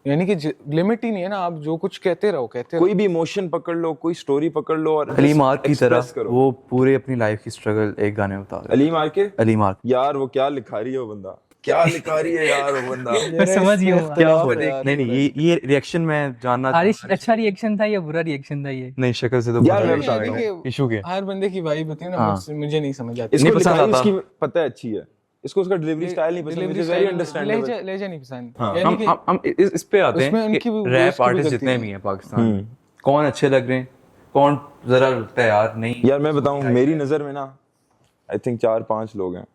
यानी कि लिमिट ही नहीं है ना, आप जो कुछ कहते रहो कोई भी इमोशन पकड़ लो, कोई स्टोरी पकड़ लो और अली मार्क की तरह express करो। वो पूरे अपनी लाइफ की स्ट्रगल एक गाने में बता रहे अली मार के अली मार्क यार वो क्या लिखा रही है वो बंदा, क्या लिखा रही है यार वो बंदा। मैं समझ गया हूँ। क्या हो रहा है? नहीं ये रिएक्शन मैं जानना आरिश अच्छा रिएक्शन था या बुरा रिएक्शन था ये? नहीं, शक्ल से तो यार मैं बुरा बता reaction है। इशू के हर बंदे की वाइब होती है ना, मुझे नहीं समझ आती। इसको नहीं पसंद लिखाई आता। उसकी पता है अच्छी है, इसको उसका डिलीवरी स्टाइल नहीं पसंद, मुझे वेरी अंडरस्टैंडेबल। लहजा नहीं पसंद। हम इस पे आते उसमें हैं उनकी कि भी रैप दोस्त की भी आर्टिस्ट गलती जितने है। भी हैं पाकिस्तान में, कौन अच्छे लग रहे हैं, कौन जरा लगता है यार नहीं। यार मैं बताऊं, मेरी नजर में ना आई थिंक 4-5 लोग हैं।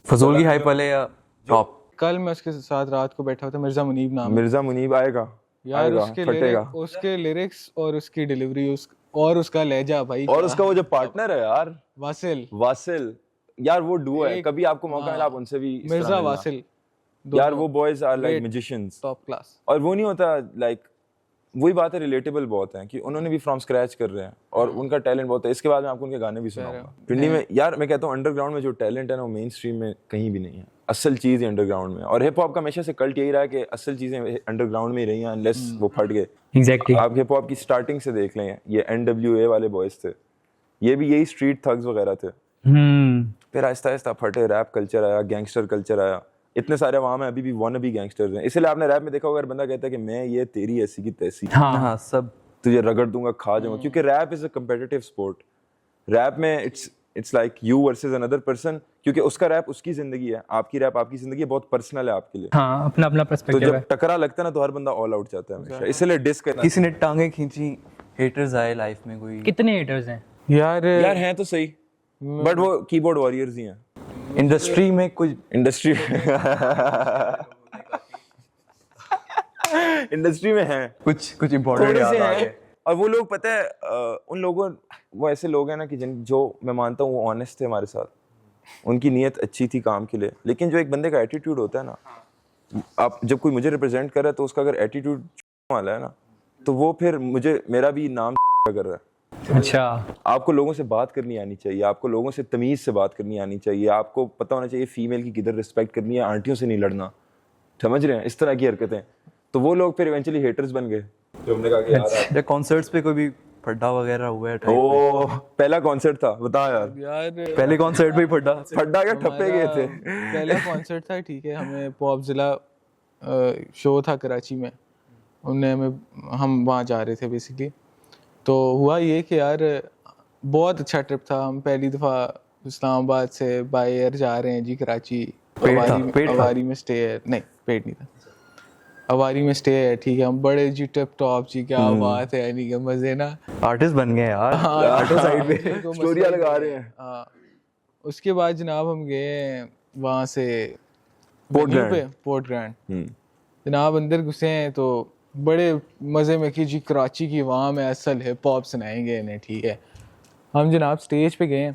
फजूल की हाइप वाले या टॉप? कल मैं उसके साथ रात को बैठा था, मिर्जा मुनीब नाम है। मिर्जा मुनीब आएगा यार आएगा, फटेगा। उसके लिरिक्स और उसकी डिलीवरी और उसका लहजा भाई, और उसका वो जो पार्टनर है यार वासिल, यार वो डुओ है, कभी आपको मौका मिला आप उनसे भी इस तरह मिर्जा मिलना। वासिल, यार वो boys are like magicians, top class. और वो नहीं होता लाइक वही बात है, रिलेटेबल बहुत है कि उन्होंने भी फ्रॉम स्क्रैच कर रहे हैं और उनका टैलेंट बहुत है। इसके बाद मैं आपको उनके गाने भी सुनाऊंगा। पिंडी में यार मैं कहता हूँ अंडरग्राउंड में जो टैलेंट है ना वो मेन स्ट्रीम में कहीं भी नहीं है। असल चीज है अंडरग्राउंड में, और हिप हॉप का हमेशा से कल्ट यही रहा है कि असल चीजें अंडरग्राउंड में ही रही हैं अनलेस वो फट गए। एग्जैक्टली। आप हिप हॉप की स्टार्टिंग से देख लें, ये NWA वाले बॉयज थे, ये भी यही स्ट्रीट थग्स वगैरह थे। फिर आहिस्ता आहिस्ता फटे, रैप कल्चर आया, गैंगस्टर कल्चर आया, इतने सारे वहाँ में अभी भी wannabe गैंगस्टर्स हैं। इसलिए आपने रैप में देखा होगा, अगर बंदा कहता है कि मैं ये तेरी ऐसी की तैसी, हाँ सब तुझे रगड़ दूंगा, खा जाऊंगा, क्योंकि rap is a competitive sport. Rap में it's like you versus another person, क्योंकि उसका रैप उसकी जिंदगी है, आपकी रैप आपकी जिंदगी है, बहुत पर्सनल है आपके लिए। हाँ, अपना अपना तो पर्सपेक्टिव जब है। टकरा लगता है ना तो हर बंदा ऑल आउट जाता है हमेशा, इसलिए डिस करना। किसी ने टांगे खींची, हेटर्स आए लाइफ में कोई? कितने हेटर्स हैं? यार हैं तो सही, बट वो कीबोर्ड वॉरियर्स ही हैं। इंडस्ट्री में कुछ इंडस्ट्री इंडस्ट्री में हैं कुछ इम्पोर्टेंट थोड़े याद से आ हैं, गए। और वो लोग पता है उन लोगों, वो ऐसे लोग हैं ना कि जो मैं मानता हूँ वो ऑनेस्ट थे हमारे साथ, उनकी नीयत अच्छी थी काम के लिए। लेकिन जो एक बंदे का एटीट्यूड होता है ना, आप जब कोई मुझे रिप्रेजेंट कर रहा है तो उसका अगर एटीट्यूड वाला है ना, तो वो फिर मेरा भी नाम कर रहा है। अच्छा, आपको लोगों से बात करनी आनी चाहिए, आपको लोगों से तमीज से बात करनी आनी चाहिए, आपको पता होना चाहिए फीमेल की किधर रिस्पेक्ट करनी है, आंटियों से नहीं लड़ना, समझ रहे हैं, इस तरह की हरकतें। तो वो लोग फिर इवेंचुअली हेटर्स बन गए, जो हमने कहा कि यार कॉन्सर्ट्स पे कोई भी फड्डा वगैरह हुआ है? ओ पहला कॉन्सर्ट था, बता यार पहले कॉन्सर्ट पे ही फड्डा क्या ठप्पे गए थे। पहला कॉन्सर्ट था, ठीक है, हमें पॉप जिला शो था कराची में, उनने हम वहाँ जा रहे थे बेसिकली। तो हुआ ये कि यार बहुत अच्छा ट्रिप था। हम पहली दफ़ा इस्लामाबाद से बाय एयर जा रहे हैं जी कराची। अवारी में स्टे है, नहीं पेड नहीं था, अवारी में स्टे है, ठीक है। हम बड़े जी टिप टॉप जी, क्या बात है, यानी कि मजे ना, आर्टिस्ट बन गए यार, आर्टिस्ट साइड पे स्टोरियां लगा रहे हैं। हाँ, उसके बाद जनाब हम गए वहाँ से पोर्ट ग्रैंड। जनाब अंदर घुसे हैं तो बड़े मज़े में कि जी कराची की वहाँ में असल हिप हॉप सुनाएंगे इन्हें, ठीक है। हम जनाब स्टेज पे गए,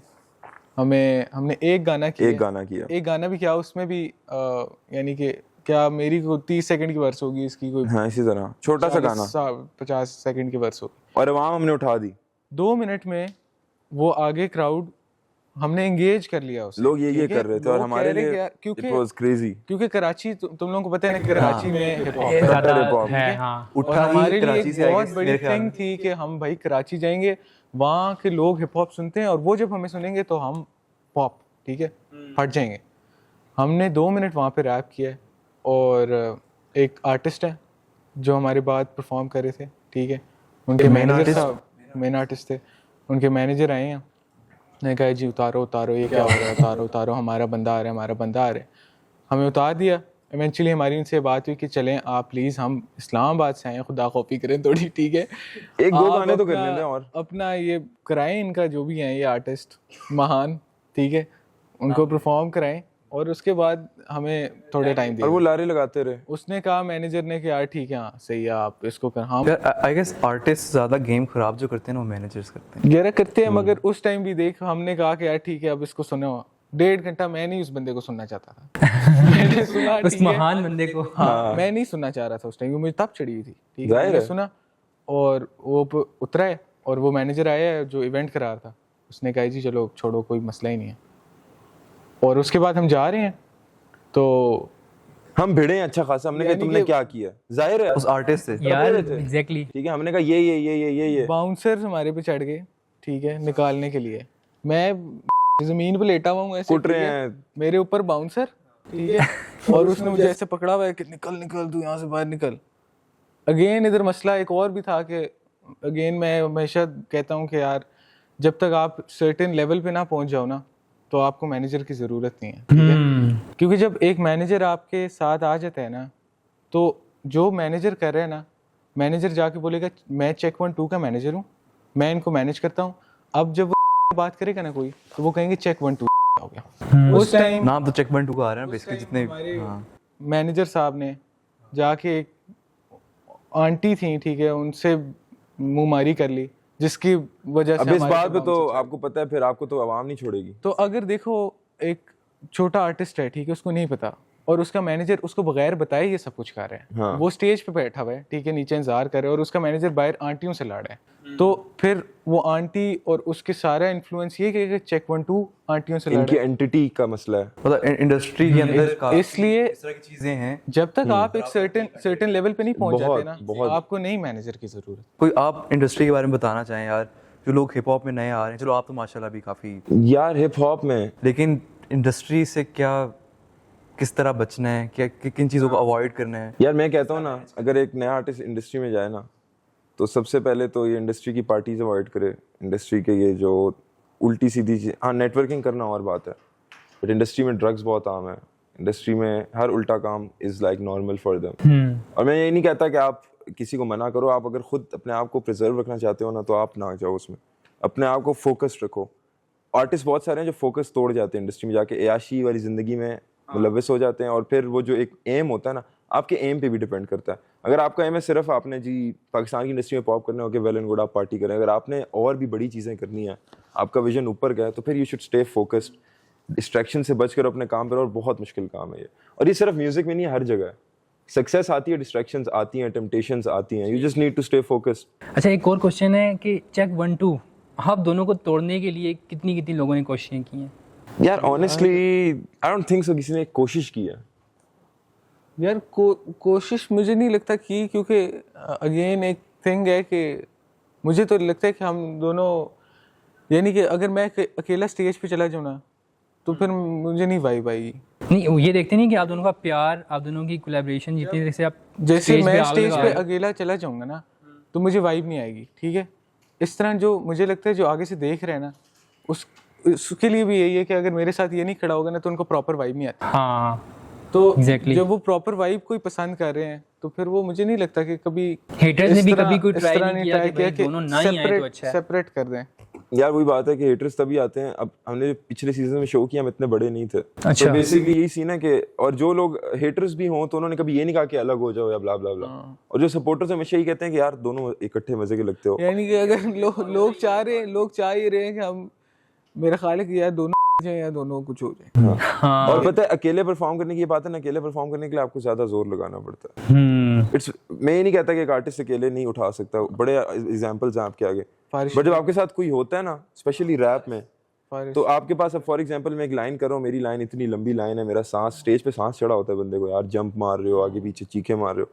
हमने एक गाना भी किया, उसमें भी यानी कि क्या मेरी को 30 सेकंड की वर्स होगी, इसकी कोई हाँ इसी तरह छोटा सा गाना 50 सेकंड की वर्स होगी, और वहाँ हमने उठा दी। 2 मिनट में वो आगे क्राउड हमने एंगेज कर लिया उससे। लोग ये कर रहे थे और हमारे लिए it was crazy। क्योंकि कराची तुम लोगों को पता है ना, कराची में हिप हॉप ज़्यादा है। हाँ, और हमारे लिए एक बहुत बड़ी थिंग थी कि हम भाई कराची जाएंगे, वहाँ के लोग हिप हॉप सुनते हैं और वो जब हमें सुनेंगे तो हम पॉप, ठीक है, फट जाएंगे। हमने 2 मिनट वहाँ पे रैप किया, और एक आर्टिस्ट है जो हमारे बाद परफॉर्म कर रहे थे, ठीक है, उनके मैनेजर साहब मेन आर्टिस्ट थे, उनके मैनेजर आए हैं, ने कहा जी उतारो ये क्या हो रहा है, उतारो हमारा बंदा आ रहा है। हमें उतार दिया। इवेंचुअली हमारी उनसे बात हुई कि चलें आप प्लीज़, हम इस्लामाबाद से आए हैं, खुदा कॉपी करें थोड़ी, ठीक है, 1-2 गाने तो करने दें और अपना ये कराएं, इनका जो भी है ये आर्टिस्ट महान, ठीक है, उनको परफॉर्म कराएं, और उसके बाद हमें थोड़े टाइम दिए। और वो लारे लगाते रहे। उसने कहा, मैनेजर ने, कि यार ठीक है, हाँ सही है, आप इसको कर। हाँ आई गेस आर्टिस्ट ज़्यादा गेम खराब जो करते हैं ना वो मैनेजर्स करते हैं। यार करते हैं, मगर उस टाइम भी देख, हमने कहा कि यार ठीक है, अब इसको सुनो, 1.5 घंटा मैं नहीं उस बंदे को सुनना चाहता था। मैंने सुना, उस ठीक है? महान बंदे को। हाँ, मैं नहीं सुनना चाह रहा था उस टाइम, मुझे तब चढ़ी हुई थी, ठीक है? जाहिर मैंने है। सुना और वो उतरा है और वो मैनेजर आया है जो इवेंट करा रहा था, उसने कहा जी चलो छोड़ो, कोई मसला ही नहीं है। और उसके बाद हम जा रहे हैं तो हम भिड़े हैं अच्छा खासा, हमने कहा यानी तुमने कि- क्या किया, जाहिर है उस आर्टिस्ट से यार रहे थे। एग्जैक्टली। ठीक है, हमने कहा ये बाउंसर्स हमारे पे चढ़ गए, ठीक है, निकालने के लिए। मैं जमीन पे लेटा हुआ हूँ ऐसे, कुट रहे ठीक है? हैं। मेरे ऊपर बाउंसर, ठीक है, और उसने मुझे ऐसे पकड़ा हुआ है कि निकल निकल तू यहाँ से बाहर निकल। अगेन इधर मसला एक और भी था कि अगेन मैं हमेशा कहता हूँ कि यार जब तक आप सर्टेन लेवल पे ना पहुंच जाओ ना, तो आपको मैनेजर की ज़रूरत नहीं है, ठीक है? क्योंकि जब एक मैनेजर आपके साथ आ जाता है ना, तो जो मैनेजर कर रहा है ना, मैनेजर जाके बोलेगा मैं चेक 1 2 का मैनेजर हूँ, मैं इनको मैनेज करता हूँ। अब जब वो बात करेगा ना कोई, तो वो कहेंगे चेक 1 2 हो गया। उस टाइम नाम तो चेक 1 2 का आ रहा है बेसिकली जितने। हाँ मैनेजर साहब ने जाके एक आंटी थी, ठीक है, उनसे मुंहमारी कर ली, जिसकी वजह से अब इस हमारे बात पे पे तो bouncer आपको पता है, फिर आपको तो आवाम नहीं छोड़ेगी। तो अगर देखो एक छोटा आर्टिस्ट है, ठीक है, उसको नहीं पता और उसका मैनेजर उसको बगैर बताए ये सब कुछ कर रहा है। हाँ। वो स्टेज पे बैठा हुआ है, ठीक है, नीचे इंतजार कर रहा है और उसका मैनेजर बाहर आंटियों से लड़ रहा है। तो फिर वो आंटी और उसके सारा इन्फ्लुएंस ये कि चेक 1 2 आंटियों से लड़ इनकी रहा है। एंटिटी का मसला है। मतलब इंडस्ट्री के अंदर काफी इसलिए इस तरह की चीजें हैं। जब तक आप एक सर्टेन लेवल पे नहीं पहुंच जाते ना, बहुत। आपको नहीं मैनेजर की जरूरत। कोई आप इंडस्ट्री के बारे में बताना चाहें यार, जो लोग हिप हॉप में नए आ रहे हैं, चलो आप तो माशाल्लाह भी काफी, यार हिप हॉप में लेकिन इंडस्ट्री से क्या किस तरह बचना है, क्या किन चीज़ों को अवॉइड करना है? यार मैं कहता हूँ ना, अगर एक नया आर्टिस्ट इंडस्ट्री में जाए ना, तो सबसे पहले तो ये इंडस्ट्री की पार्टीज अवॉइड करे। इंडस्ट्री के ये जो उल्टी सीधी चीज, हाँ नेटवर्किंग करना और बात है, बट इंडस्ट्री में ड्रग्स बहुत आम है। इंडस्ट्री में हर उल्टा काम is like normal for them. और मैं ये नहीं कहता कि आप किसी को मना करो, आप अगर खुद अपने आप को प्रिजर्व रखना चाहते हो ना, तो आप ना जाओ उसमें, अपने आप को फोकस्ड रखो। आर्टिस्ट बहुत सारे हैं जो फोकस तोड़ जाते हैं इंडस्ट्री में जाके, एयाशी वाली ज़िंदगी में मुलविस हो जाते हैं, और फिर वो जो एक एम होता है ना, आपके एम पे भी डिपेंड करता है। अगर आपका एम है सिर्फ आपने जी पाकिस्तान की इंडस्ट्री में पॉप करना हो, वेल एंड गुड, आप पार्टी करें। अगर आपने और भी बड़ी चीज़ें करनी है, आपका विजन ऊपर गया, तो फिर you should stay focused, distraction से बचकर अपने काम पर। और बहुत मुश्किल काम है ये, और ये सिर्फ म्यूजिक में नहीं है, हर जगह है। सक्सेस आती है, डिस्ट्रैक्शंस आती हैं, टेम्पटेशंस आती हैं, you just need to stay focused. अच्छा, एक और क्वेश्चन है कि चेक 1 2 आप दोनों को तोड़ने के लिए कितनी कितनी लोगों ने कोशिशें की हैं? यार honestly I don't think so किसी ने कोशिश की है। यार कोशिश मुझे नहीं लगता की, क्योंकि अगेन एक थिंग है कि मुझे तो लगता है कि हम दोनों, यानी कि अगर मैं अकेला स्टेज पे चला जाऊँ ना, तो फिर मुझे नहीं वाइब आएगी। नहीं, वो ये देखते नहीं कि आप दोनों का प्यार, आप दोनों की कोलैबोरेशन जितनी, जैसे आप जैसे stage मैं पे आग स्टेज लगा पे रहे हो। अकेला चला जाऊंगा ना, तो मुझे वाइब नहीं आएगी, ठीक है। इस तरह जो मुझे लगता है जो आगे से देख रहे हैं ना, उसके लिए भी यही है कि अगर मेरे साथ ये नहीं खड़ा होगा ना, तो उनको प्रॉपर वाइब नहीं आती। हाँ तो Exactly. जब वो प्रॉपर वाइब कोई पसंद कर रहे हैं, तो फिर वो मुझे नहीं लगता कि कभी Haters इस ने भी तरह- कभी कोई इस try तरह नहीं किया try कि भाई दोनों ना ही आए तो separate- अच्छा है। separate कर दें। यार वही बात है कि हेटर्स तभी आते हैं। अब हमने पिछले सीजन में शो किया, हम इतने बड़े नहीं थे। अच्छा। तो बेसिकली यही सीन है कि, और जो लोग हेटर्स भी हों, तो उन्होंने कभी ये नहीं कहा कि अलग हो जाओ या ब्ला ब्ला ब्ला। और जो सपोर्टर्स हमेशा यही कहते हैं कि यार दोनों इकट्ठे मजे के लगते हो। यानी कि अगर लोग चाह ही रहे हैं कि हम, मेरा ख्याल है कि यार दोनों जाए या दोनों कुछ हो जाए। हाँ। और पता है अकेले परफॉर्म करने की बात है ना, अकेले परफॉर्म करने के लिए आपको ज्यादा जोर लगाना पड़ता है। इट्स, मैं ये नहीं कहता कि एक आर्टिस्ट अकेले नहीं उठा सकता, बड़े एग्जांपल्स हैं आपके आगे, फारिश बट जब आपके साथ कोई होता है ना, स्पेशली रैप में, फारिश तो आपके पास, अब फॉर एग्जांपल मैं एक लाइन कर रहा हूँ, मेरी लाइन इतनी लंबी लाइन है, मेरा सांस, स्टेज पे सांस चढ़ा होता है बंदे को, यार जंप मार रहे हो, आगे पीछे चीखे मार रहे हो,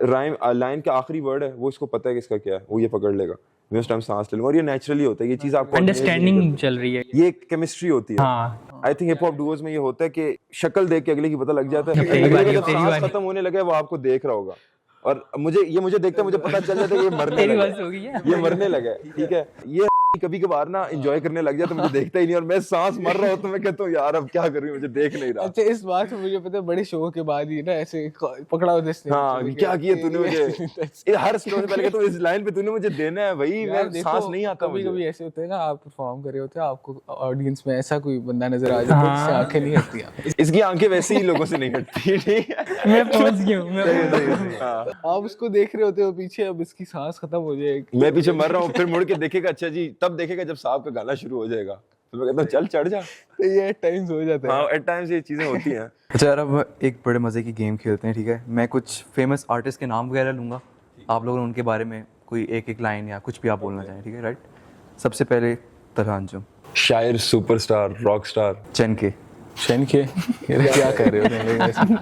राइम लाइन का आखिरी वर्ड है वो इसको पता है कि इसका क्या है, वो ये पकड़ लेगा, मैं उस टाइम सांस ले लूंगा। और ये नेचुरली होता है, ये चीज आपको अंडरस्टैंडिंग चल रही है। ये केमिस्ट्री होती है। हाँ, I think hip hop Duos में ये होता है कि शक्ल देख के अगले की पता लग जाता है, तेरी अगले बारी का है, जब तेरी सांस बारी। खत्म होने लगे वो आपको देख रहा होगा, और मुझे देखता है, मुझे पता चल जाता है कि ये मरने तेरी लगा बस हो गई है। ये मरने लगा है, ठीक है। ये कभी कभार ना एंजॉय करने लग जाए तो मुझे देखता ही नहीं, और मैं सांस मर रहा हूँ तो मैं कहता हूँ यार अब क्या करूँ, मुझे देख नहीं रहा। अच्छा, इस बात में मुझे पता है बड़े शो के बाद ही ना ऐसे पकड़ा हुआ इसने, हाँ, क्या किया तूने मुझे, ये हर स्लो से पहले तो इस लाइन पे तूने मुझे देना है भाई, यार मैं देखो, सांस नहीं आता कभी मुझे। कभी ऐसे होते हैं ना, आप परफॉर्म कर रहे होते हैं, आपको ऑडियंस में ऐसा कोई बंदा नजर आ जाता है जिससे आंखें नहीं हटती हैं। इसकी आंखें वैसे ही लोगों से नहीं हटती, ठीक है। मैं पहुंच गया हूँ, मैं पहुंच गया हूँ। हाँ। आप उसको देख रहे होते हो पीछे, अब इसकी सांस खत्म हो जाएगी। मैं पीछे मर रहा हूँ, फिर मुड़ के देखेगा, अच्छा जी, तब देखेगा जब साहब का गाना शुरू हो जाएगा, तो मैं कहता हूँ चल चढ़ जा। तो ये टाइम्स हो जाता है। हाँ एट टाइम्स ये चीज़ें होती हैं। अच्छा यार, अब एक बड़े मज़े की गेम खेलते हैं, ठीक है? मैं कुछ फेमस आर्टिस्ट के नाम वगैरह लूँगा, आप लोगों ने उनके बारे में कोई एक लाइन या कुछ भी आप बोलना चाहें, ठीक है? राइट, सबसे पहले तलहा अंजुम। शायर, सुपरस्टार, रॉक स्टार। चैन के। शन के क्या कर रहे हो?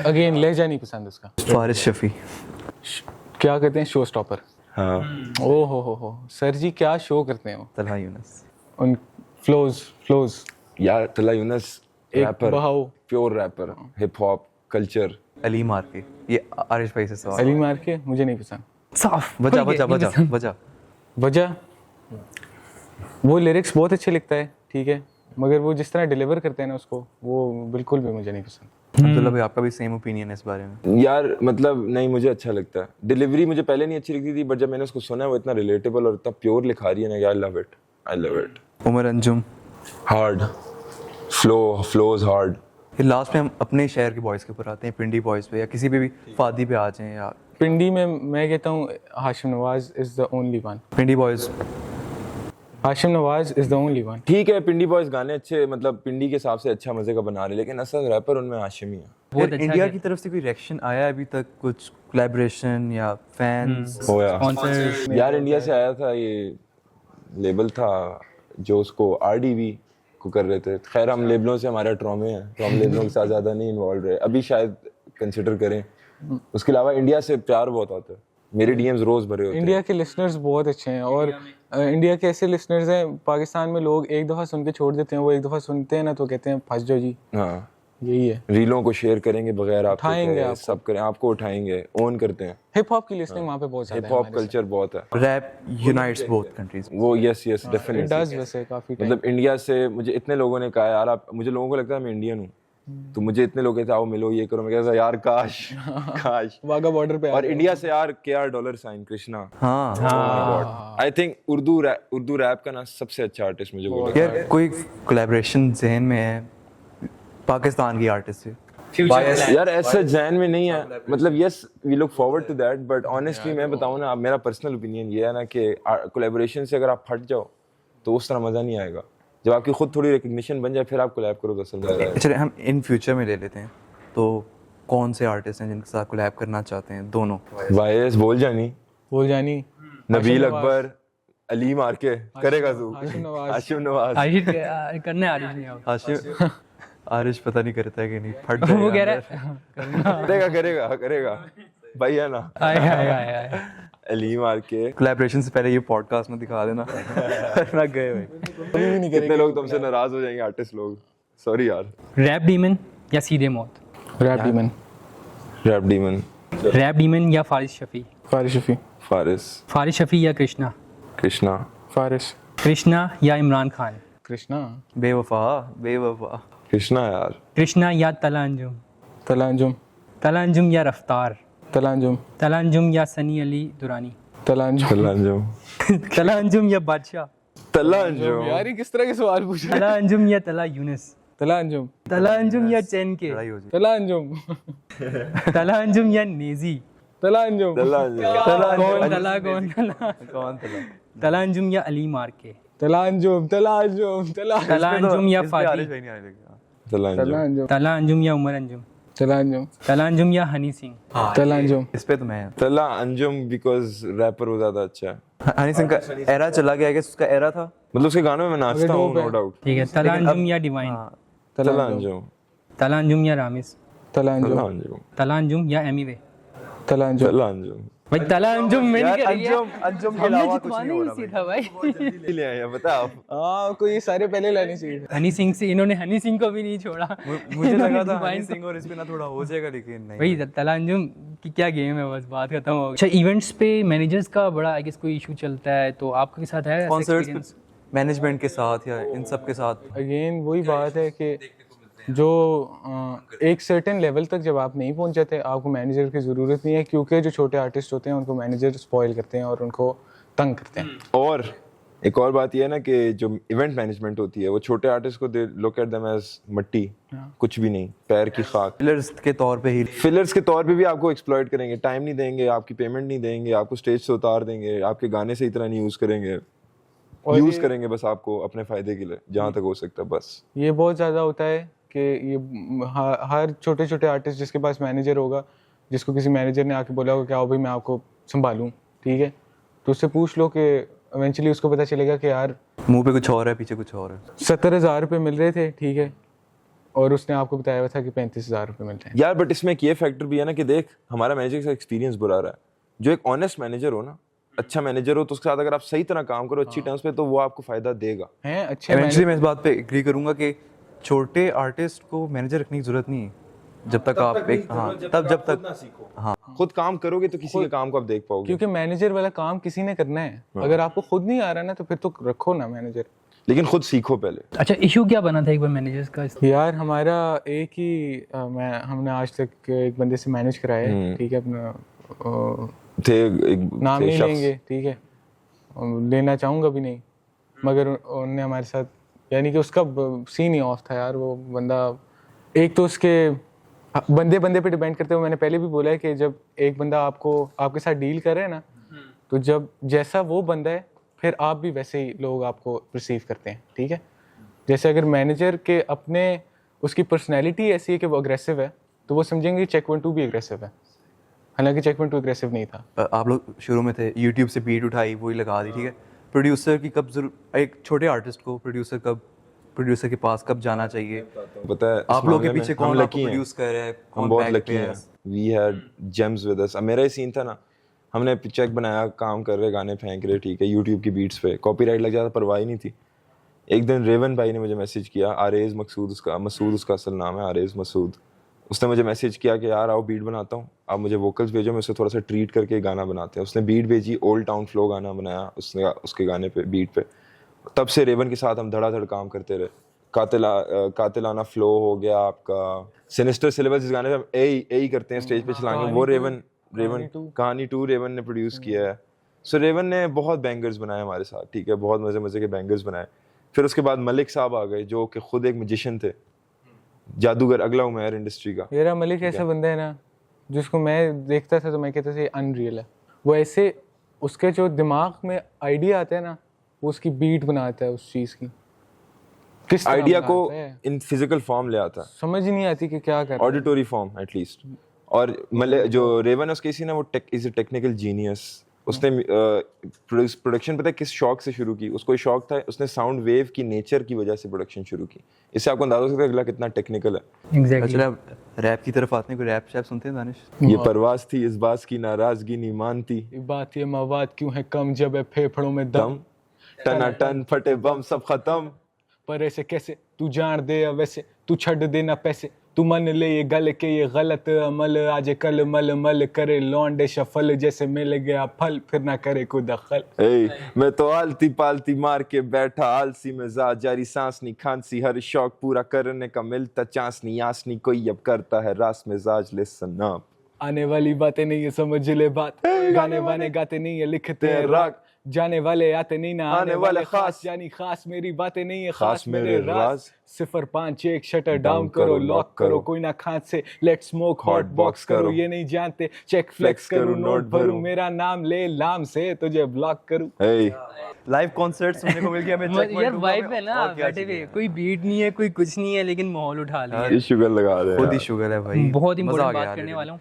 अगेन लहजा नहीं पसंद उसका। फारिस शफी। क्या कहते हैं? Show stopper. हाँ ओ हो सर जी, क्या शो करते हैं वो। तलहा यूनुस। उन फ्लोज यार तला यूनुस एक रैपर, बहाव। Pure rapper, hip hop culture. Ali मार के, ये आरिश भाई से सवाल। अली मार के मुझे नहीं पसंद। साफ वजह खुल के, वजह नहीं वजह पसंद। वजह वजह वो लिरिक्स बहुत अच्छे लिखता है, ठीक है, मगर वो जिस तरह डिलीवर करते हैं ना उसको, वो बिल्कुल भी मुझे नहीं पसंद। अब्दुल्ला भाई, आपका भी सेम ओपिनियन है इस बारे में? यार मतलब नहीं, मुझे अच्छा लगता है। डिलीवरी मुझे पहले नहीं अच्छी लगती थी, बट जब मैंने उसको सुना वो इतना रिलेटेबल और इतना प्योर लिखा रही है ना, I love it, I love it. Umar Anjum. Hard flows hard. फिर लास्ट में हम अपने शहर के बॉयज़ के ऊपर आते हैं, पिंडी बॉयज़ पे या किसी पे भी, फादी पे आ जाएं या पिंडी में मैं कहता हूँ Hashim Nawaz is the only one. Pindi boys. Hashim Nawaz is the only one. ठीक है पिंडी बॉयज गाने अच्छे, मतलब पिंडी के हिसाब से अच्छा मजे का बना रहे, लेकिन असल रैपर उनमें हाशिम ही है। बहुत अच्छा इंडिया है। की तरफ से कोई रिएक्शन आया अभी तक, कुछ कोलैबोरेशन या फैंस? होया स्पॉन्सर यार इंडिया से आया था, ये लेबल था जो उसको आरडीवी को कर रहे थे। खैर हम लेबलों से हमारे ट्रॉमे हैं, तो हम लेबलों के साथ ज़्यादा नहीं इन्वॉल्व रहे, अभी शायद कंसिडर करें। उसके अलावा इंडिया से प्यार बहुत आता है, मेरे डीएम्स रोज भरे होते हैं। इंडिया के लिसनर्स बहुत अच्छे हैं, और इंडिया के ऐसे लिसनर्स हैं, पाकिस्तान में लोग एक दफ़ा सुन के छोड़ देते हैं, वो एक दफ़ा सुनते हैं ना तो कहते हैं फंस जाओ जी। हाँ यही है। रीलों को शेयर करेंगे बगैर आपको उठाएंगे कहे, आपको। सब करें, आपको उठाएंगे, ओन करते हैं। हिप हॉप की लिसनिंग वहाँ पे बहुत ज़्यादा हिप हॉप कल्चर बहुत है, रैप यूनाइट्स बोथ कंट्रीज। वो यस है। डेफिनेटली। डज वैसे काफ़ी टाइम। मतलब इंडिया से मुझे इतने लोगों ने कहा यार आप, मुझे लोगों को लगता है मैं इंडियन हूँ, तो मुझे इतने लोग कहते आओ मिलो ये करो, मैं कहता यार काश काश। वाघा बॉर्डर पे और इंडिया से यार KR डॉलर साइन कृष्णा, हाँ आई थिंक उर्दू रैप का ना सबसे अच्छा आर्टिस्ट मुझे वो लगता है। यार, कोई कोलैबोरेशन ज़हन में है पाकिस्तान की आर्टिस्ट से? यार ऐसा जैन में नहीं है, मतलब yes we look forward to that, but honestly मैं बताऊं ना, मेरा पर्सनल ओपिनियन ये है ना कि कोलैबोरेशन से अगर आप फट जाओ तो उस तरह मज़ा नहीं आएगा। जब आपकी खुद थोड़ी रिकग्निशन बन जाए फिर आप कोलैब करो तो असल मज़ा आएगा। चलिए हम इन फ्यूचर में ले लेते हैं, तो कौन से आर्टिस्ट हैं जिनके साथ कोलैब करना चाहते हैं दोनों? वायस बोल जानी, बोल जानी, नबील अकबर, अली मार के करेगा तू, हाशिम नवाज। हाशिम नवाज। आरिश करना है, आरिश नहीं आओ। आशिफ आरिश पता नहीं करता है कि नहीं, फट वो जाएगा कह रहा अंदर। है करेगा भाई है ना। आए आए आए आए। अली मार के कोलैबोरेशन से पहले ये पॉडकास्ट में दिखा देना ना गए भाई। कभी भी नहीं कितने करेंगे। लोग तुमसे नाराज हो जाएंगे आर्टिस्ट लोग, सॉरी यार। रैप डीमन या सीधे मौत? Rap demon. Rap demon, rap demon या फारिस शफी? फारिस शफी। फारिस, फारिस शफी या कृष्णा? कृष्णा, फारिस। कृष्णा या इमरान खान? कृष्णा। बेवफा। कृष्णा यार। कृष्णा या तला अंजुम? तला अंजुम। तला अंजुम या रफ्तार? तला अंजुम। तला अंजुम या सनी अली दुरानी? तला अंजुम। तला अंजुम, तला अंजुम या बादशाह? तला अंजुम, यार ये किस तरह के सवाल पूछ रहे हैं? तला अंजुम या तला यूनुस? तला अंजुम। तला अंजुम या चैन के? लड़ाई हो जाए। तला अंजुम। तला अंजुम या नेजी? तला अंजुम। तला अंजुम, कौन तला कौन तला? कौन तला? तला अंजुम या अली मार के? तला अंजुम। तला अंजुम। तला तला अंजुम या इस पे आरिश फादी? भाई नहीं आने लगे। तला तला अंजुम, अंजुम। तला अंजुम या उमर अंजुम? तला अंजुम। तला अंजुम या हनी सिंह? तला अंजुम। इस पे तो मैं तला अंजुम बिकॉज रैपर वो ज्यादा अच्छा है, हनी सिंह का एरा चला गया, उसका एरा था। मतलब उसके गानों में मैं नाचता हूँ dope नो है। डाउट। ठीक है। तला अंजुम या डिवाइन? हाँ, तला अंजुम, तला अंजुम या रामिस? तला तला अंजुम। अंजुम, तला अंजुम या एमीवे? तला अंजुम। तला अंजुम। भाई तला अंजुम में यार, नहीं करेंगे। अंजुम के हमने अलावा कुछ जितवाना नहीं हो ही रहा इसी था भाई। ले आए बता आप। हाँ कोई ये सारे पहले लाने चाहिए। हनी सिंह से इन्होंने हनी सिंह को भी नहीं छोड़ा। मुझे लगा था Divine हनी सिंह और इस पे ना थोड़ा हो जाएगा, लेकिन नहीं। वही तला अंजुम की क्या गेम है, बस बात खत्म हो गई। अच्छा, इवेंट्स पे मैनेजर्स का बड़ा आई गेस कोई इशू चलता है, तो आपके साथ है ऐसा कॉन्सर्ट्स experience? पे मैनेजमेंट के साथ या इन सब के साथ? अगेन वही बात है कि जो एक सर्टेन लेवल तक जब आप नहीं पहुंच जाते आपको मैनेजर की ज़रूरत नहीं है, क्योंकि जो छोटे आर्टिस्ट होते हैं उनको मैनेजर स्पॉइल करते हैं और उनको तंग करते हैं। और एक और बात यह है ना कि जो इवेंट मैनेजमेंट होती है वो छोटे आर्टिस्ट को दे लुक एट देम एज मट्टी, कुछ भी नहीं, पैर की खाक, फिलर्स के तौर पे ही। फिलर्स के तौर पे भी आपको एक्सप्लॉइट करेंगे, टाइम नहीं देंगे, आपकी पेमेंट नहीं देंगे, आपको स्टेज से उतार देंगे, आपके गाने से इतना नहीं यूज़ करेंगे, और यूज करेंगे बस आपको अपने फायदे के लिए जहाँ तक हो सकता है बस। ये बहुत ज़्यादा होता है कि ये हर छोटे छोटे आर्टिस्ट जिसके पास मैनेजर होगा, जिसको किसी मैनेजर ने आके बोला होगा कि आओ भाई मैं आपको संभालूं, ठीक है, तो उससे पूछ लो कि इवेंचुअली उसको पता चलेगा कि यार मुंह पे कुछ और है, पीछे कुछ और है। 70,000 रुपये मिल रहे थे, ठीक है, और उसने आपको बताया हुआ था कि 35,000 रुपये मिल रहे हैं। यार बट इसमें एक ये फैक्टर भी है ना कि देख हमारा मैनेजर का एक्सपीरियंस बुरा रहा है। जो एक ऑनेस्ट मैनेजर हो ना, अच्छा मैनेजर हो, तो उसके साथ अगर आप सही तरह काम करो अच्छी टर्म्स पे, तो वो आपको फायदा देगा। हैं अच्छे इवेंचुअली मैं इस बात पे एग्री करूंगा कि छोटे आर्टिस्ट को मैनेजर रखने की जरूरत नहीं है जब तक आप एक जब तक खुद काम करोगे तो किसी के काम को आप देख पाओगे। क्योंकि मैनेजर वाला काम किसी ने करना है, अगर आपको खुद नहीं आ रहा ना तो फिर तो रखो ना मैनेजर, लेकिन खुद सीखो पहले। अच्छा, इशू क्या बना था एक बार मैनेजर्स का? यार हमारा एक ही हमने आज तक एक बंदे से मैनेज कराया है, ठीक है, अपना थे एक नाम थे नहीं शख्स। लेंगे, ठीक है, लेना चाहूँगा भी नहीं, मगर उनने हमारे साथ, यानी कि उसका सीन ही ऑफ था यार। वो बंदा, एक तो उसके बंदे पे डिपेंड करते हुए, मैंने पहले भी बोला है कि जब एक बंदा आपके साथ डील कर रहे हैं ना, तो जब जैसा वो बंदा है फिर आप भी वैसे ही लोग आपको रिसीव करते हैं, ठीक है। जैसे अगर मैनेजर के अपने उसकी पर्सनैलिटी ऐसी है कि वो अग्रेसिव है, तो वो समझेंगे चेक 1 2 भी अग्रेसिव है, हालांकि चेक 1 2 अग्रेसिव नहीं था। आप लोग शुरू में थे, यूट्यूब से बीट उठाई, वही लगा दी, ठीक है। प्रोड्यूसर की कब जरूर, एक छोटे आर्टिस्ट को प्रोड्यूसर के पास कब जाना चाहिए? पता है आप लोगों के पीछे कौन आपको प्रोड्यूस कर रहा है, हम कौन बहुत बैक लकी पे हैं। है? We had gems with us. अब मेरा ही सीन था ना, हमने चेक बनाया, काम कर रहे, गाने फेंक रहे, ठीक है, यूट्यूब की बीट्स पे कॉपीराइट लग जाता, परवाह ही नहीं थी। एक दिन रेवन भाई ने मुझे मैसेज किया, आरेज मसूद उसका असल नाम है, आरेज मसूद। उसने मुझे मैसेज किया कि यार आओ बीट बनाता हूँ, आप मुझे वोकल्स भेजो, मैं उसे थोड़ा सा ट्रीट करके गाना बनाते हैं। उसने बीट भेजी, ओल्ड टाउन फ्लो गाना बनाया उसने उसके गाने पे, बीट पे। तब से रेवन के साथ हम धड़ाधड़ काम करते रहे। कातिलाना फ्लो हो गया आपका, सिनिस्टर सिलेबस, इस गाने पे ए करते हैं स्टेज पे चलाएंगे, वो रेवन कहानी 2 रेवन ने प्रोड्यूस किया है। सो रेवन ने बहुत बैंगर्स बनाए हमारे साथ, ठीक है, बहुत मजे के बैंगर्स बनाए। फिर उसके बाद मलिक साहब आ गए जो कि खुद एक मैजिशियन थे, जादूगर, अगला उमैर इंडस्ट्री का। मेरा मलिक ऐसा बंदा है ना, जिसको मैं देखता था तो मैं कहता था ये अनरियल है। वो ऐसे, उसके जो दिमाग में आइडिया आता है ना, वो उसकी बीट बनाता है उस चीज़ की, किस तरह आइडिया को बनाता है, इन फिजिकल फॉर्म ले आता, समझ ही नहीं आती कि क्या कर रहा है। Auditory form at least. और जो रेवन है उसके इसी ना, वो इज अ टेक्निकल जीनियस। उसने प्रोडक्शन पता है किस शौक से शुरू की? उसको शौक था, उसने साउंड वेव की नेचर की वजह से प्रोडक्शन शुरू की। इससे आपको अंदाजा हो सकता है अगला कितना टेक्निकल है। एग्जैक्टली। चलो रैप की तरफ आते हैं, कोई रैप शैप सुनते हैं दानिश? ये परवाज थी, इस बात की नाराजगी नहीं मानती, बात ये मवाद क्यों है कम जब है फेफड़ों में दम, टना टन फटे बम सब खत्म, पर ऐसे कैसे तू जान दे या वैसे तू छड़ देना पैसे, तू मन ले ये गल के ये गलत अमल, आज कल मल मल करे लौंडे शफल, जैसे मिल गया फल फिर ना करे कोई दखल। मैं तो आलती पालती मार के बैठा, आलसी मिजाज, जारी सांस नहीं खांसी, हर शौक पूरा करने का मिलता चांस नहीं, आस नहीं कोई अब करता है रास मिजाज, लिसन अप। आने वाली बातें नहीं है समझ ले बात, गाने वाने गाते नहीं है लिखते हैं राग, जाने वाले आते नहीं ना आने वाले खास, यानी खास मेरी बातें नहीं है खास मेरे राज। 051 शटर डाउन करो, लॉक करो, कोई ना खांच से, लेट स्मोक हॉट बॉक्स करो, ये नहीं जानते चेक फ्लेक्स करूं, नोट भरूं, मेरा नाम ले लाम से तुझे ब्लॉक करूं। लाइव कॉन्सर्ट सुनने को मिल गया हमें चेक यार वाइब है ना, बैठे हुए, कोई बीट नहीं है, कोई कुछ नहीं है, लेकिन माहौल उठा लिया। ये शुगर लगा रहे हैं खुद ही शुगर है भाई, बहुत मजा आ इंपॉर्टेंट गया बात करने वाला हूँ।